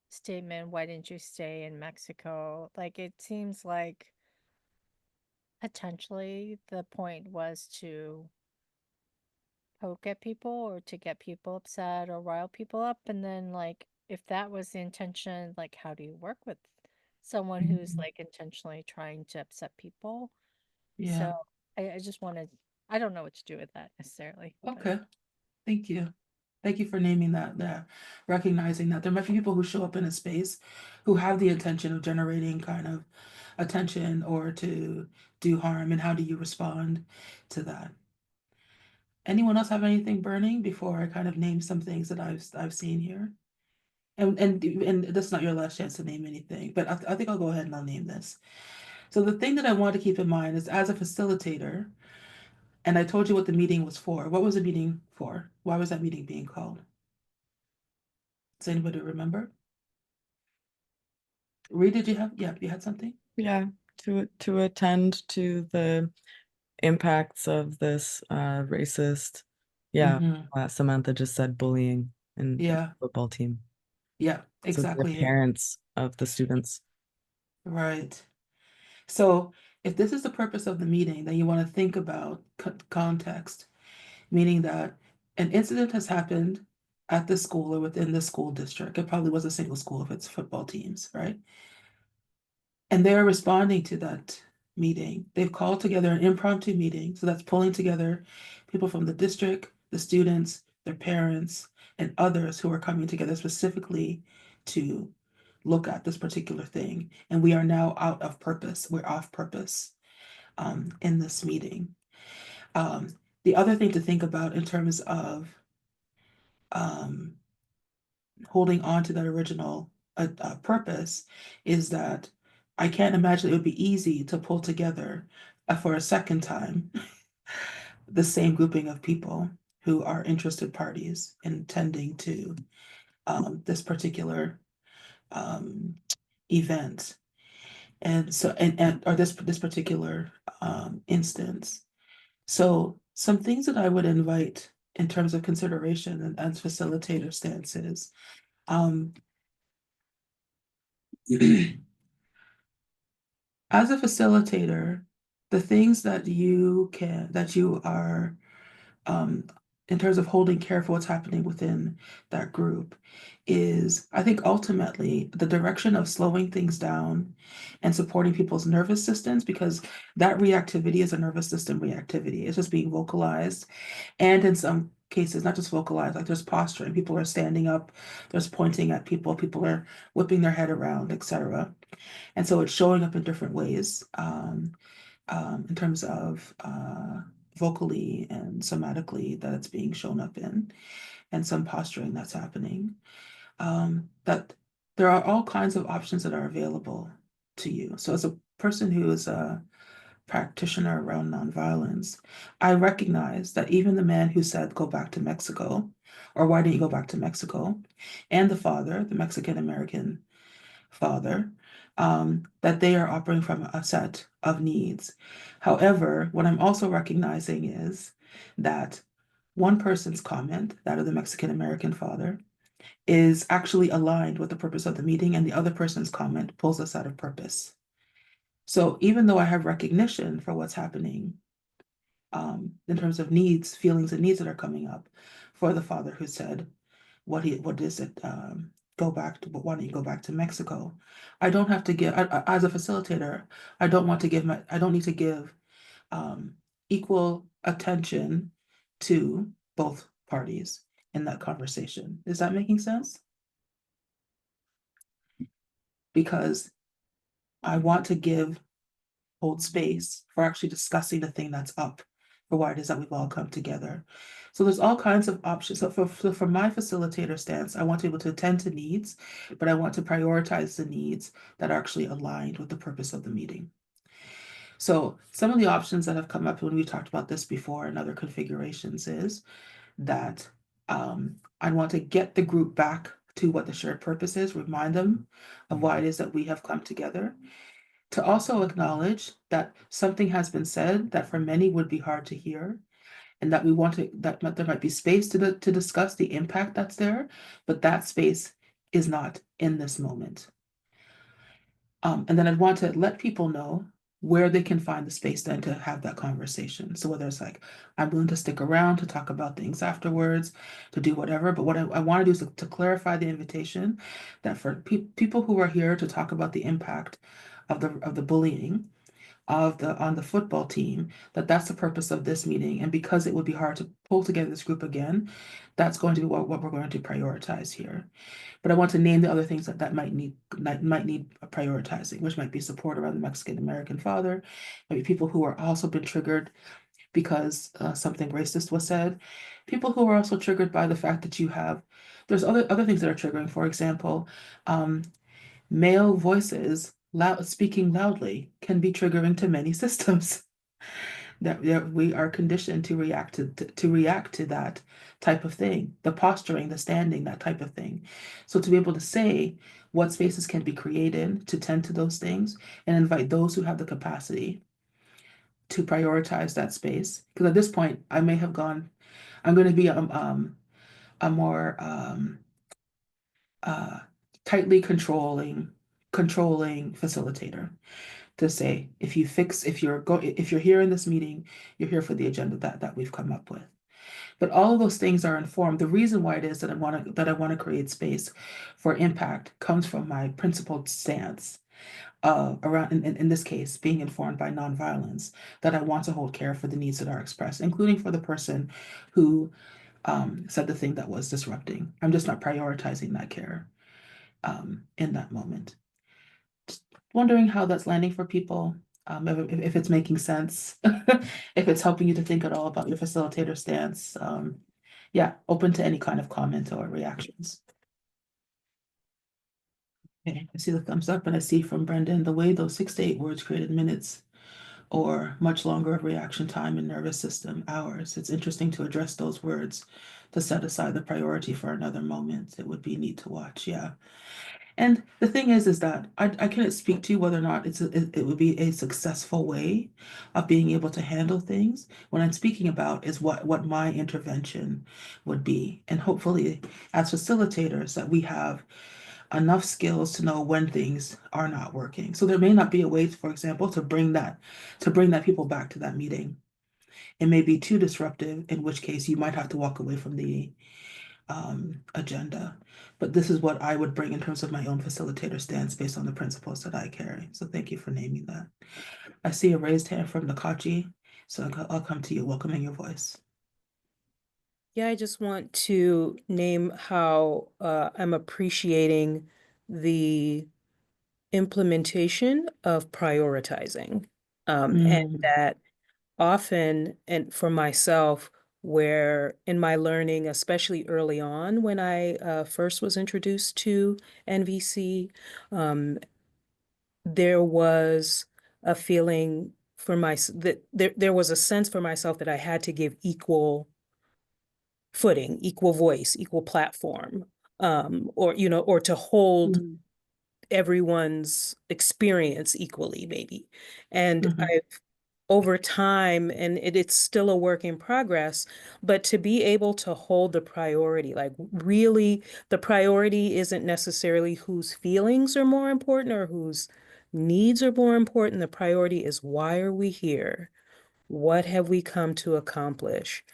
statement, why didn't you stay in Mexico? Like, it seems like potentially the point was to poke at people or to get people upset or rile people up. And then, like, if that was the intention, like, how do you work with someone who's like intentionally trying to upset people? Yeah. So I just wanted, I don't know what to do with that necessarily. But Okay. Thank you. Thank you for naming that, recognizing that there might be people who show up in a space who have the intention of generating kind of attention or to do harm, and how do you respond to that? Anyone else have anything burning before I kind of name some things that I've seen here? And this is not your last chance to name anything, but I think I'll go ahead and I'll name this. So the thing that I want to keep in mind is, as a facilitator, and I told you what the meeting was for. What was the meeting for? Why was that meeting being called? Does anybody remember? Reed, did you have, yeah, you had something? Yeah, to attend to the impacts of this racist, yeah, Mhm. Samantha just said bullying in the Yeah, football team. yeah, So the exactly it. parents of the students. Right. So if this is the purpose of the meeting, then you want to think about context, meaning that an incident has happened at the school or within the school district. It probably was a single school if it's football teams, right? And they're responding to that meeting. They've called together an impromptu meeting. So that's pulling together people from the district, the students, their parents, and others who are coming together specifically to look at this particular thing. And we are now out of purpose. We're off purpose in this meeting. The other thing to think about in terms of um, holding on to that original purpose is that I can't imagine it would be easy to pull together for a second time the same grouping of people who are interested parties intending to this particular event. And so, and or this particular instance. So some things that I would invite in terms of consideration and as facilitator stances. As a facilitator, the things that you are um, in terms of holding care for what's happening within that group is, I think, ultimately the direction of slowing things down and supporting people's nervous systems, because that reactivity is a nervous system reactivity. It's just being vocalized. And in some cases, not just vocalized, like there's posturing. People are standing up, there's pointing at people, people are whipping their head around, etc. And so it's showing up in different ways in terms of vocally and somatically that it's being shown up in, and some posturing that's happening. That there are all kinds of options that are available to you. So as a person who is a practitioner around nonviolence, I recognize that even the man who said, go back to Mexico, or why didn't you go back to Mexico, and the father, the Mexican American father, that they are operating from a set of needs. However, what I'm also recognizing is that one person's comment, that of the Mexican American father, is actually aligned with the purpose of the meeting, and the other person's comment pulls us out of purpose. So even though I have recognition for what's happening in terms of needs, feelings, and needs that are coming up for the father who said, what is it? Go back to, why don't you go back to Mexico? I don't have to give, as a facilitator, I don't need to give equal attention to both parties in that conversation. Is that making sense? Because I want to hold space for actually discussing the thing that's up, for why it is that we've all come together. So there's all kinds of options. So for my facilitator stance, I want to be able to attend to needs, but I want to prioritize the needs that are actually aligned with the purpose of the meeting. So some of the options that have come up when we talked about this before in other configurations is that I want to get the group back to what the shared purpose is, remind them of why it is that we have come together. To also acknowledge that something has been said that for many would be hard to hear, and that that there might be space to discuss the impact that's there, but that space is not in this moment. And then I'd want to let people know where they can find the space then to have that conversation. So whether it's like, I'm willing to stick around to talk about things afterwards, to do whatever, but what I want to do is to clarify the invitation that for people who are here to talk about the impact of the bullying on the football team, that's the purpose of this meeting. And because it would be hard to pull together this group again, that's going to be what we're going to prioritize here. But I want to name the other things that might need prioritizing, which might be support around the Mexican American father, maybe people who are also been triggered because something racist was said, people who are also triggered by the fact that there's other things that are triggering. For example, male voices speaking loudly can be triggering to many systems. that we are conditioned to react to that type of thing, the posturing, the standing, that type of thing. So to be able to say, what spaces can be created to tend to those things, and invite those who have the capacity to prioritize that space. Because at this point, I may have gone, I'm going to be a more tightly controlling facilitator to say, if you're here in this meeting, you're here for the agenda that we've come up with. But all of those things are informed. The reason why it is that I want to create space for impact comes from my principled stance around, in this case, being informed by nonviolence, that I want to hold care for the needs that are expressed, including for the person who said the thing that was disrupting. I'm just not prioritizing that care in that moment. Just wondering how that's landing for people, if it's making sense, if it's helping you to think at all about your facilitator stance. Yeah, open to any kind of comment or reactions. Okay, I see the thumbs up, and I see from Brendan, the way those 6 to 8 words created minutes or much longer of reaction time in nervous system, hours. It's interesting to address those words to set aside the priority for another moment. It would be neat to watch, yeah. And the thing is that I cannot speak to whether or not it would be a successful way of being able to handle things. What I'm speaking about is what my intervention would be. And hopefully, as facilitators, that we have enough skills to know when things are not working. So there may not be a way, for example, to bring that people back to that meeting. It may be too disruptive, in which case you might have to walk away from the agenda. But this is what I would bring in terms of my own facilitator stance based on the principles that I carry. So thank you for naming that. I see a raised hand from Nakachi, so I'll come to you, welcoming your voice. Yeah, I just want to name how I'm appreciating the implementation of prioritizing. And that often, and for myself, where in my learning, especially early on when I first was introduced to NVC, there was a feeling for that there was a sense for myself that I had to give equal footing, equal voice, equal platform, or to hold everyone's experience equally, maybe. And I've over time, and it's still a work in progress, but to be able to hold the priority, like really, the priority isn't necessarily whose feelings are more important or whose needs are more important. The priority is, why are we here? What have we come to accomplish?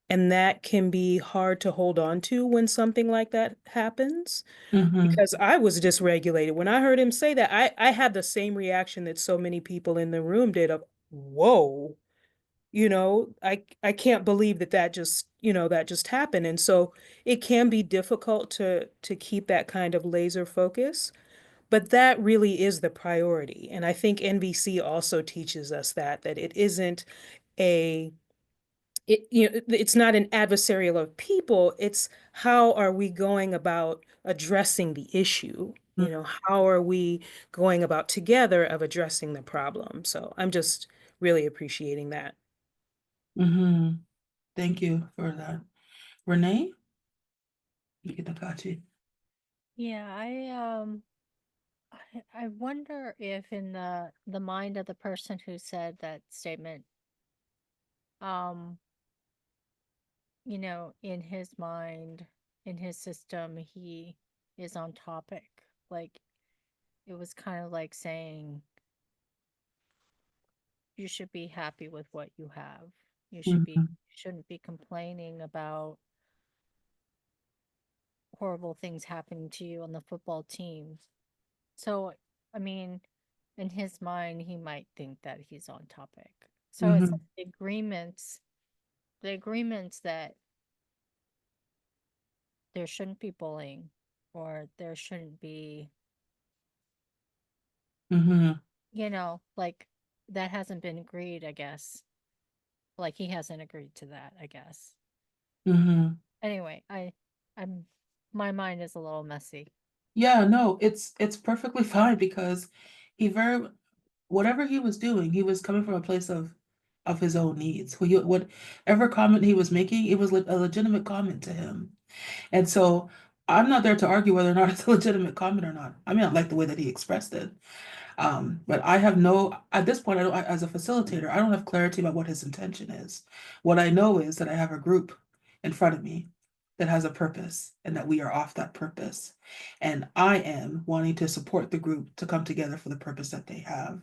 And that can be hard to hold on to when something like that happens, because I was dysregulated. When I heard him say that, I had the same reaction that so many people in the room did of, whoa, I can't believe that just happened. And so it can be difficult to keep that kind of laser focus, but that really is the priority. And I think NVC also teaches us that it isn't it's not an adversarial of people, it's how are we going about addressing the issue? How are we going about together of addressing the problem? So I'm just really appreciating that. Thank you for that. Renee? Nakachi. Yeah, I wonder if in the mind of the person who said that statement, in his mind, in his system, he is on topic. Like, it was kind of like saying, you should be happy with what you have. Shouldn't be complaining about horrible things happening to you on the football team. So, I mean, in his mind, he might think that he's on topic. So it's like the agreements that there shouldn't be bullying, or there shouldn't be, like, that hasn't been agreed, I guess. Like, he hasn't agreed to that, I guess. Anyway, I'm my mind is a little messy. Yeah, no, it's perfectly fine, because whatever he was doing, he was coming from a place of his own needs. Whatever comment he was making, it was a legitimate comment to him. And so I'm not there to argue whether or not it's a legitimate comment or not. I mean, I like the way that he expressed it. But I have at this point, as a facilitator, I don't have clarity about what his intention is. What I know is that I have a group in front of me that has a purpose and that we are off that purpose. And I am wanting to support the group to come together for the purpose that they have.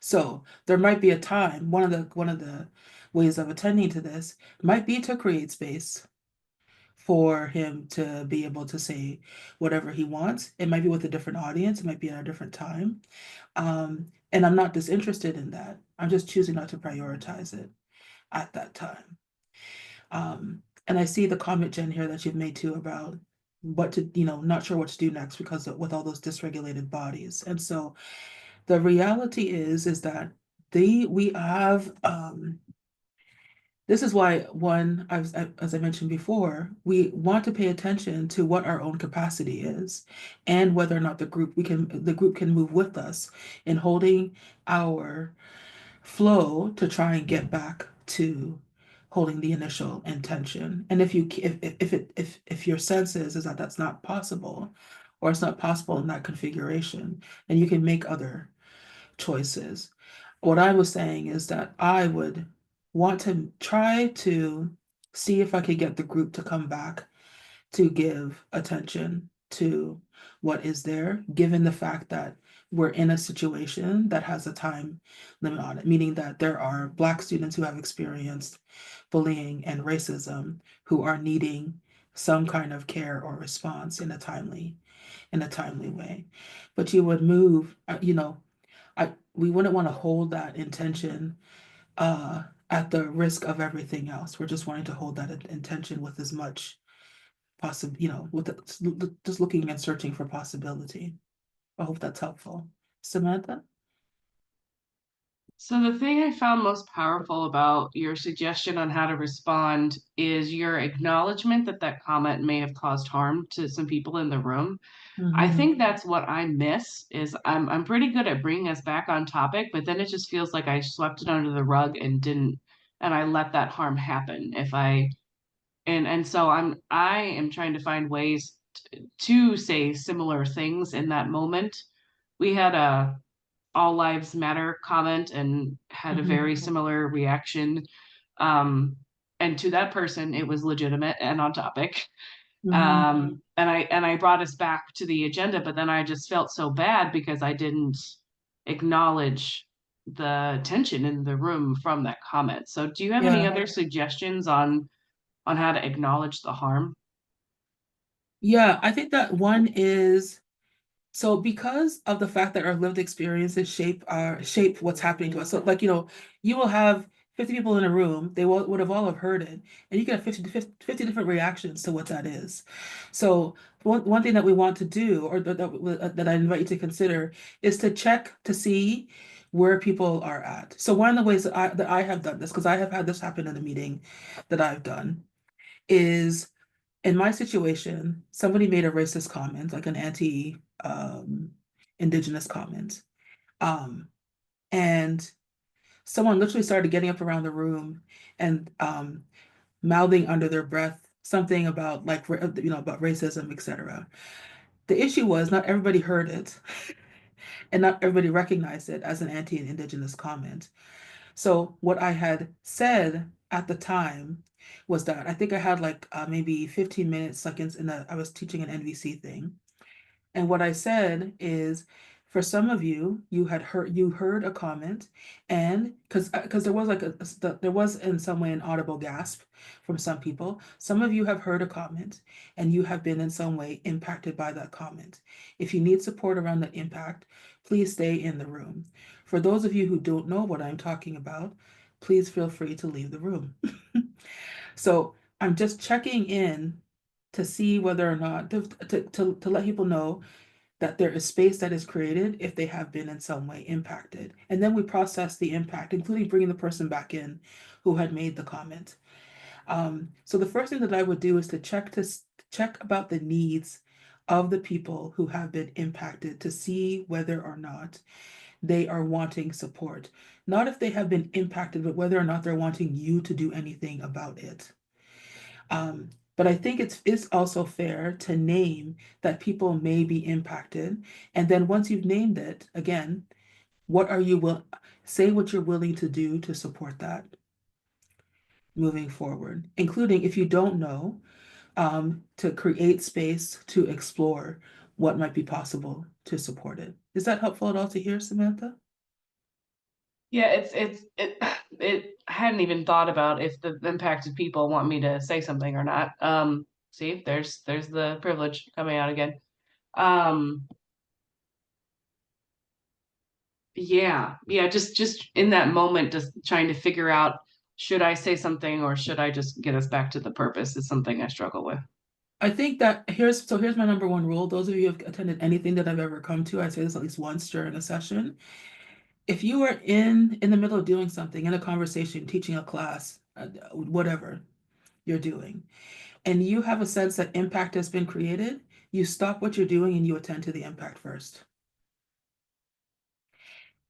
So there might be a time, one of the ways of attending to this might be to create space for him to be able to say whatever he wants. It might be with a different audience, it might be at a different time. And I'm not disinterested in that. I'm just choosing not to prioritize it at that time. And I see the comment, Jen, here that you've made too about what to, not sure what to do next because with all those dysregulated bodies. And so the reality is that we have, this is why as I mentioned before, we want to pay attention to what our own capacity is and whether or not the group can move with us in holding our flow to try and get back to holding the initial intention. And if your sense is that that's not possible, or it's not possible in that configuration, then you can make other choices. What I was saying is that I would want to try to see if I could get the group to come back to give attention to what is there, given the fact that we're in a situation that has a time limit on it, meaning that there are Black students who have experienced bullying and racism who are needing some kind of care or response in a timely way. But you would move, we wouldn't want to hold that intention at the risk of everything else. We're just wanting to hold that intention with as much possible, just looking and searching for possibility. I hope that's helpful. Samantha? So the thing I found most powerful about your suggestion on how to respond is your acknowledgement that that comment may have caused harm to some people in the room. I think that's what I miss is I'm pretty good at bringing us back on topic, but then it just feels like I swept it under the rug and I let that harm happen. So I am trying to find ways to say similar things in that moment. We had a All Lives Matter comment and had a very similar reaction. And to that person, it was legitimate and on topic. And I brought us back to the agenda, but then I just felt so bad because I didn't acknowledge the tension in the room from that comment. So do you have any other suggestions on how to acknowledge the harm? Yeah, I think that one is, so because of the fact that our lived experiences shape what's happening to us. So like, you will have 50 people in a room, they would have all have heard it, and you can have 50 different reactions to what that is. So one thing that we want to do, or that I invite you to consider, is to check to see where people are at. So one of the ways that I have done this, because I have had this happen in a meeting that I've done, is in my situation, somebody made a racist comment, like an anti-indigenous comment. And someone literally started getting up around the room and mouthing under their breath something about about racism, etc. The issue was not everybody heard it and not everybody recognized it as an anti-indigenous comment. So what I had said at the time was that I think I had like maybe 15 minutes, like I was teaching an NVC thing. And what I said is, for some of you, you heard a comment, and because there was there was in some way an audible gasp from some people. Some of you have heard a comment, and you have been in some way impacted by that comment. If you need support around that impact, please stay in the room. For those of you who don't know what I'm talking about, please feel free to leave the room. So I'm just checking in to see whether or not to let people know that there is space that is created if they have been in some way impacted. And then we process the impact, including bringing the person back in who had made the comment. So the first thing that I would do is to check about the needs of the people who have been impacted to see whether or not they are wanting support. Not if they have been impacted, but whether or not they're wanting you to do anything about it. But I think it's also fair to name that people may be impacted. And then once you've named it, again, what are you will say what you're willing to do to support that moving forward, including if you don't know, to create space to explore what might be possible to support it. Is that helpful at all to hear, Samantha? Yeah, it I hadn't even thought about if the impacted people want me to say something or not. See, there's the privilege coming out again. Um, yeah, just in that moment, just trying to figure out, should I say something or should I just get us back to the purpose is something I struggle with. I think that here's my number one rule. Those of you who have attended anything that I've ever come to, I say this at least once during a session. If you are in the middle of doing something, in a conversation, teaching a class, whatever you're doing, and you have a sense that impact has been created, you stop what you're doing and you attend to the impact first.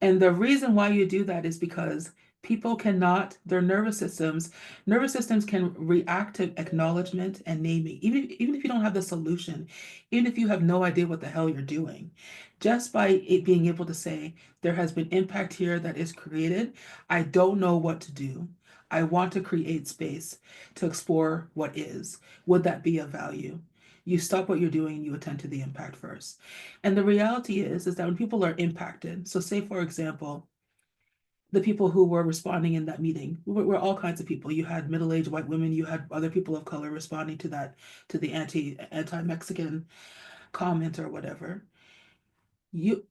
And the reason why you do that is because people cannot, their nervous systems can react to acknowledgement and naming, even if you don't have the solution, even if you have no idea what the hell you're doing. Just by it being able to say, there has been impact here that is created. I don't know what to do. I want to create space to explore what is. Would that be of value? You stop what you're doing and you attend to the impact first. And the reality is that when people are impacted, so say, for example, the people who were responding in that meeting were all kinds of people. You had middle-aged white women, you had other people of color responding to that, to the anti-Mexican comment or whatever. You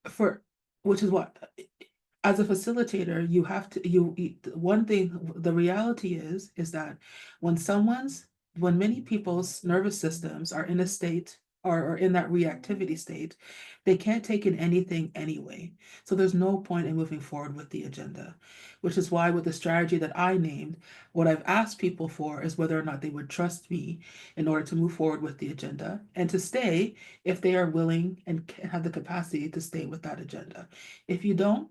for which is what, as a facilitator, you have to one thing, the reality is that when many people's nervous systems are in a state or in that reactivity state, they can't take in anything anyway. So there's no point in moving forward with the agenda, which is why with the strategy that I named, what I've asked people for is whether or not they would trust me in order to move forward with the agenda and to stay if they are willing and have the capacity to stay with that agenda. If you don't.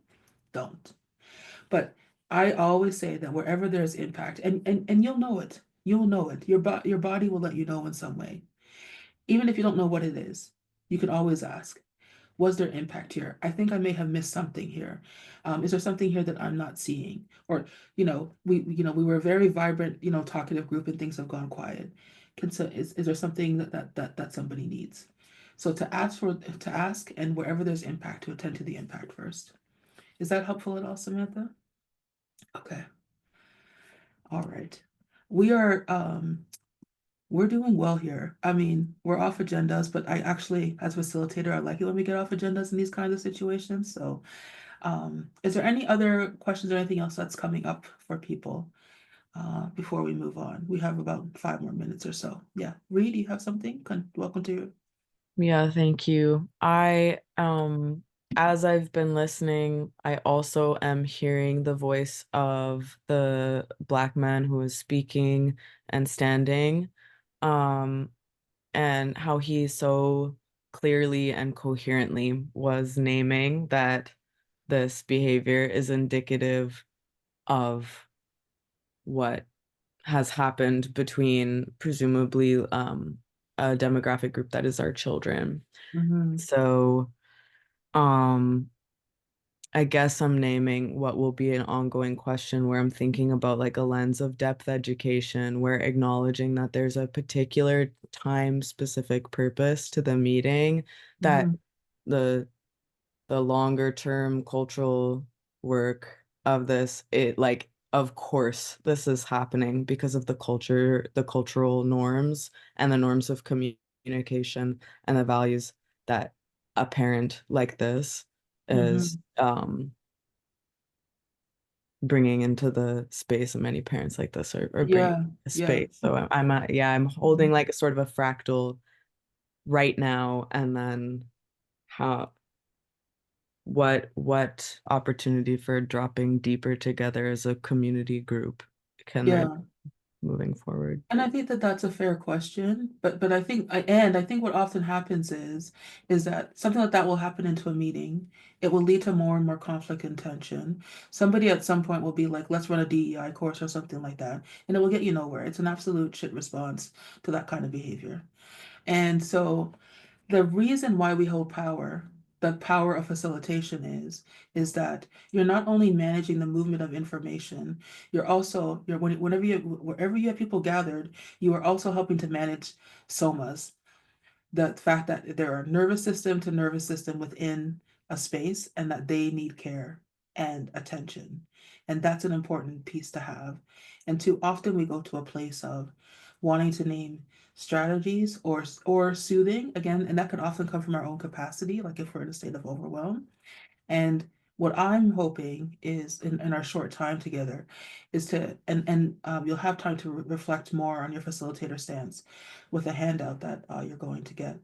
But I always say that wherever there's impact, and you'll know it, your body will let you know in some way. Even if you don't know what it is, you can always ask, was there impact here? I think I may have missed something here. Is there something here that I'm not seeing? Or, we were a very vibrant, talkative group and things have gone quiet. Is there something that somebody needs? So to ask and wherever there's impact, to attend to the impact first. Is that helpful at all, Samantha? Okay. All right. We're doing well here. I mean, we're off agendas, but I actually, as facilitator, I like it when we get off agendas in these kinds of situations. So, is there any other questions or anything else that's coming up for people before we move on? We have about 5 more minutes or so. Yeah. Reed, you have something? Welcome to you. Yeah, thank you. As I've been listening, I also am hearing the voice of the Black man who is speaking and standing, and how he so clearly and coherently was naming that this behavior is indicative of what has happened between presumably a demographic group that is our children. So I guess I'm naming what will be an ongoing question where I'm thinking about like a lens of depth education, where acknowledging that there's a particular time specific purpose to the meeting, that the longer term cultural work of this, it like, of course, this is happening because of the culture, the cultural norms and the norms of communication and the values that a parent like this is bringing into the space, and many parents like this are bringing a space. So I'm holding like a sort of a fractal right now, and then how what opportunity for dropping deeper together as a community group can there moving forward. And I think that that's a fair question, but I think I think what often happens is that something like that will happen into a meeting. It will lead to more and more conflict and tension. Somebody at some point will be like, let's run a DEI course or something like that, and it will get you nowhere. It's an absolute shit response to that kind of behavior. And so the reason why we hold power, the power of facilitation is that you're not only managing the movement of information, wherever you have people gathered, you are also helping to manage somas. The fact that there are nervous system to nervous system within a space and that they need care and attention. And that's an important piece to have. And too often we go to a place of wanting to name strategies or soothing again, and that can often come from our own capacity, like if we're in a state of overwhelm. And what I'm hoping is in our short time together is to, you'll have time to reflect more on your facilitator stance with a handout that you're going to get,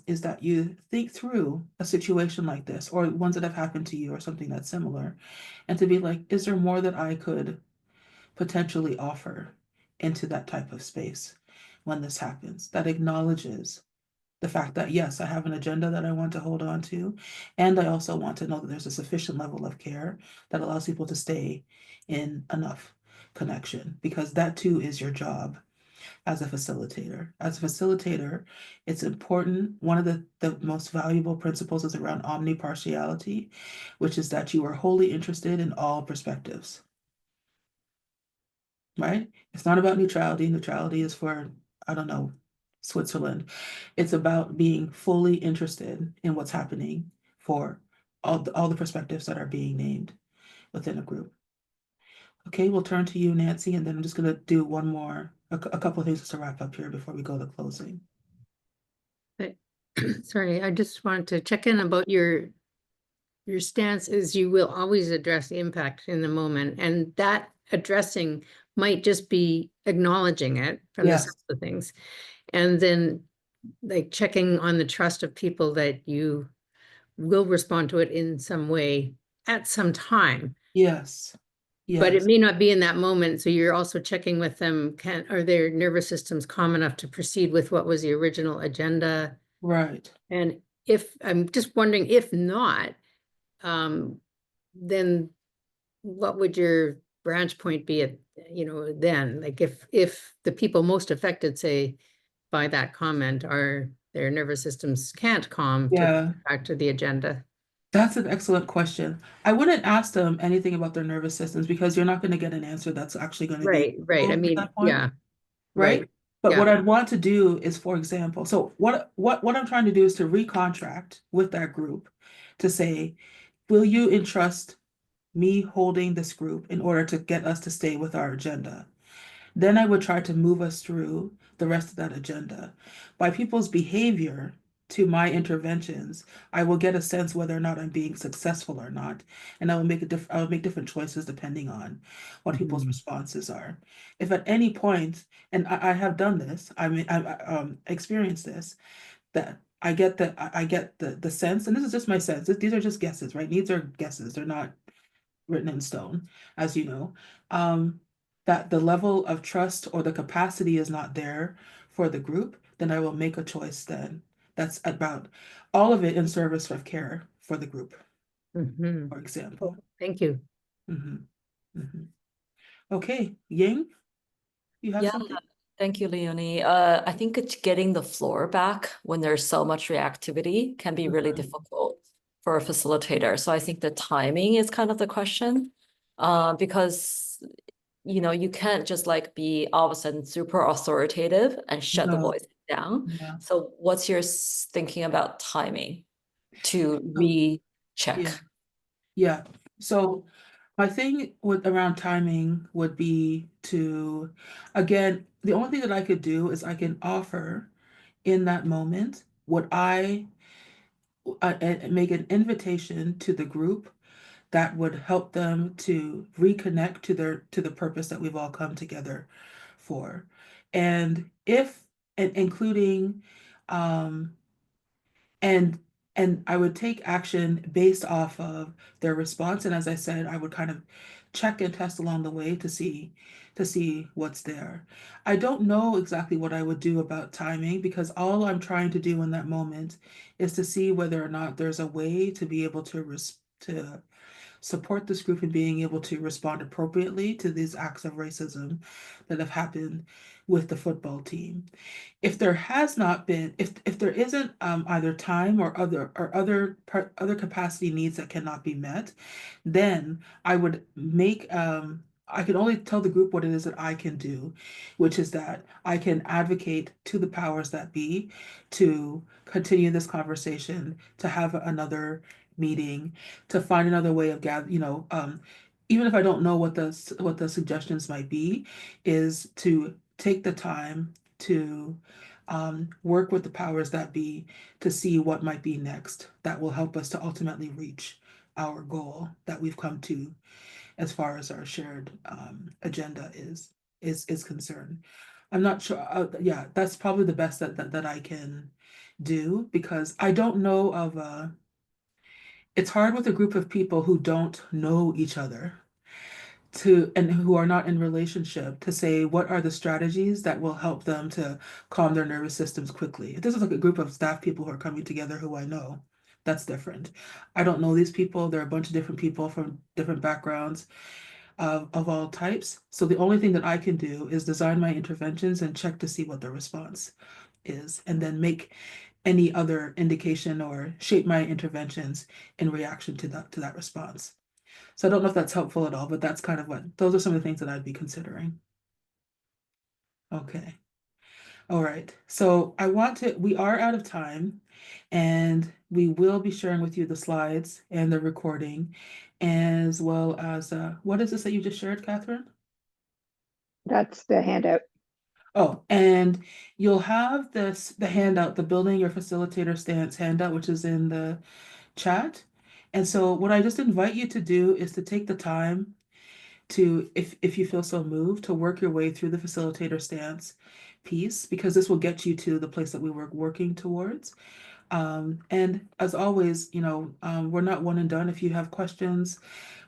is that you think through a situation like this or ones that have happened to you or something that's similar, and to be like, is there more that I could potentially offer into that type of space when this happens that acknowledges the fact that, yes, I have an agenda that I want to hold on to. And I also want to know that there's a sufficient level of care that allows people to stay in enough connection, because that too is your job as a facilitator. As a facilitator, it's important. One of the most valuable principles is around omnipartiality, which is that you are wholly interested in all perspectives. Right? It's not about neutrality. Neutrality is for, I don't know, Switzerland. It's about being fully interested in what's happening for all the perspectives that are being named within a group. Okay, we'll turn to you, Nancy, and then I'm just going to do a couple of things to wrap up here before we go to closing. Sorry, I just wanted to check in about your stance is you will always address the impact in the moment, and that addressing might just be acknowledging it from the Yes. sense of things, and then like checking on the trust of people that you will respond to it in some way at some time. Yes. But it Yes. may not be in that moment, so you're also checking with them, are their nervous systems calm enough to proceed with what was the original agenda? Right. And if, I'm just wondering, if not, then what would your branch point be at, then? Like if the people most affected, say, by that comment are their nervous systems can't calm to Yeah. back to the agenda. That's an excellent question. I wouldn't ask them anything about their nervous systems because you're not going to get an answer that's actually going to be Right. I at mean, that point. yeah. Right? Right. But what Yeah. I'd want to do is, for example, so what I'm trying to do is to recontract with that group to say, will you entrust me holding this group in order to get us to stay with our agenda? Then I would try to move us through the rest of that agenda. By people's behavior to my interventions, I will get a sense whether or not I'm being successful or not. And I will make different choices depending on what people's responses are. If at any point, and I have done this, I experienced this, that I get the sense, and this is just my sense, these are just guesses, right? These are guesses, they're not written in stone, as you know, that the level of trust or the capacity is not there for the group, then I will make a choice then. That's about all of it in service of care for the group, for example. Thank you. Okay, Ying, you have Yeah, something? thank you, Leonie. I think it's getting the floor back when there's so much reactivity can be really difficult for a facilitator. So I think the timing is kind of the question, because you can't just like be all of a sudden super authoritative and shut the No. voice down. Yeah. So what's your thinking about timing to recheck? Yeah. So my thing around timing would be to, again, the only thing that I could do is I can offer in that moment what I make an invitation to the group that would help them to reconnect to the purpose that we've all come together for. And including and I would take action based off of their response. And as I said, I would kind of check and test along the way to see what's there. I don't know exactly what I would do about timing, because all I'm trying to do in that moment is to see whether or not there's a way to be able to support this group in being able to respond appropriately to these acts of racism that have happened with the football team. If there has not been, if there isn't either time or other capacity needs that cannot be met, then I would make I can only tell the group what it is that I can do, which is that I can advocate to the powers that be to continue this conversation, to have another meeting, to find another way of even if I don't know what the suggestions might be, is to take the time to work with the powers that be to see what might be next that will help us to ultimately reach our goal that we've come to as far as our shared agenda is concerned. I'm not sure. Yeah, that's probably the best that I can do, because I don't know of it's hard with a group of people who don't know each other and who are not in relationship to say what are the strategies that will help them to calm their nervous systems quickly. If this is like a group of staff people who are coming together who I know, that's different. I don't know these people. They're a bunch of different people from different backgrounds of all types. So the only thing that I can do is design my interventions and check to see what the response is, and then make any other indication or shape my interventions in reaction to that response. So I don't know if that's helpful at all, but that's kind of those are some of the things that I'd be considering. Okay. All right. So we are out of time, and we will be sharing with you the slides and the recording, as well as, what is this that you just shared, Catherine? That's the handout. Oh, and you'll have the handout, the Building Your Facilitator Stance handout, which is in the chat. And so what I just invite you to do is to take the time to, if you feel so moved, to work your way through the facilitator stance piece, because this will get you to the place that we were working towards. And as always, we're not one and done. If you have questions,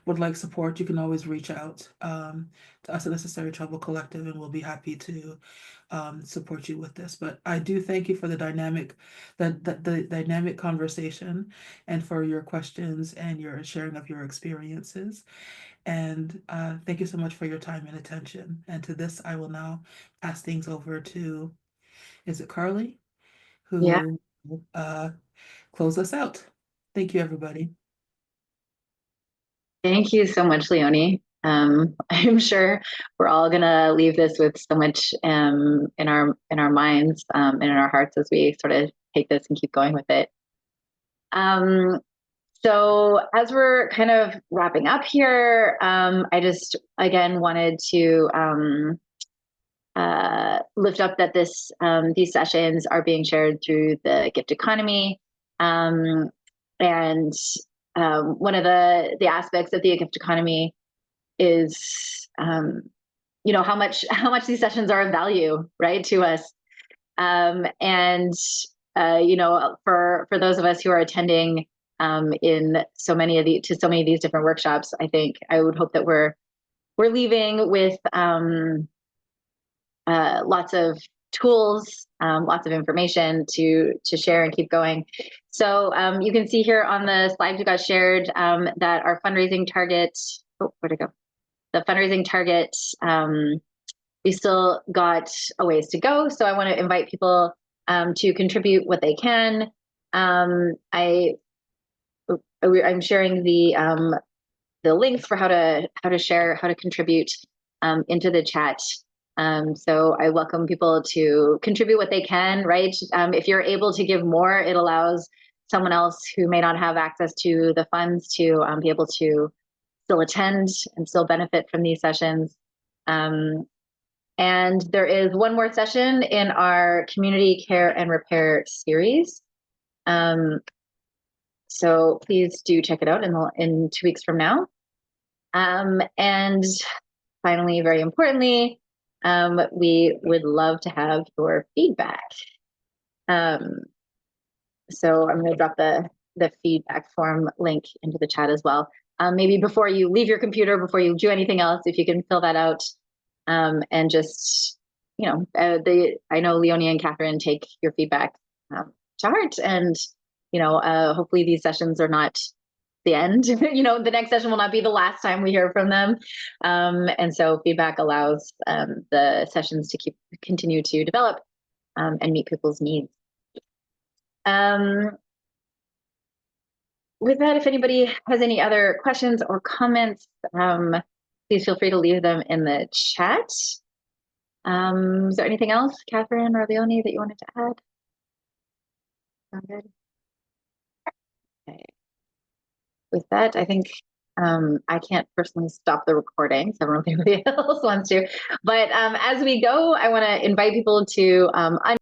would like support, you can always reach out to us at Necessary Trouble Collective, and we'll be happy to support you with this. But I do thank you for the dynamic conversation, and for your questions and your sharing of your experiences. And thank you so much for your time and attention. And to this, I will now pass things over to, is it Carly? Yeah. Who will close us out. Thank you, everybody. Thank you so much, Leonie. I'm sure we're all gonna leave this with so much in our minds and in our hearts as we sort of take this and keep going with it. So as we're kind of wrapping up here, I just again wanted to lift up that these sessions are being shared through the gift economy, and one of the aspects of the gift economy is how much these sessions are of value, right, to us, and for those of us who are attending in so many of these different workshops, I would hope that we're leaving with lots of tools, lots of information to share and keep going. So you can see here on the slides we got shared that our fundraising target, where'd it go? The fundraising target, we still got a ways to go. So I want to invite people to contribute what they can. I'm sharing the links for how to share, how to contribute into the chat. So I welcome people to contribute what they can, right? If you're able to give more, it allows someone else who may not have access to the funds to be able to still attend and still benefit from these sessions. And there is one more session in our community care and repair series. So please do check it out in 2 weeks from now. And finally, very importantly, we would love to have your feedback. So I'm going to drop the feedback form link into the chat as well. maybe before you leave your computer, before you do anything else, if you can fill that out, and just, you know, I know Leonie and Catherine take your feedback to heart, and, you know, hopefully these sessions are not the end. You know, the next session will not be the last time we hear from them, and so feedback allows the sessions to continue to develop and meet people's needs. With that, if anybody has any other questions or comments, please feel free to leave them in the chat. Is there anything else, Catherine or Leonie, that you wanted to add? Sound good? Okay. With that, I think I can't personally stop the recording, so I don't know if anybody else wants to. But as we go, I want to invite people to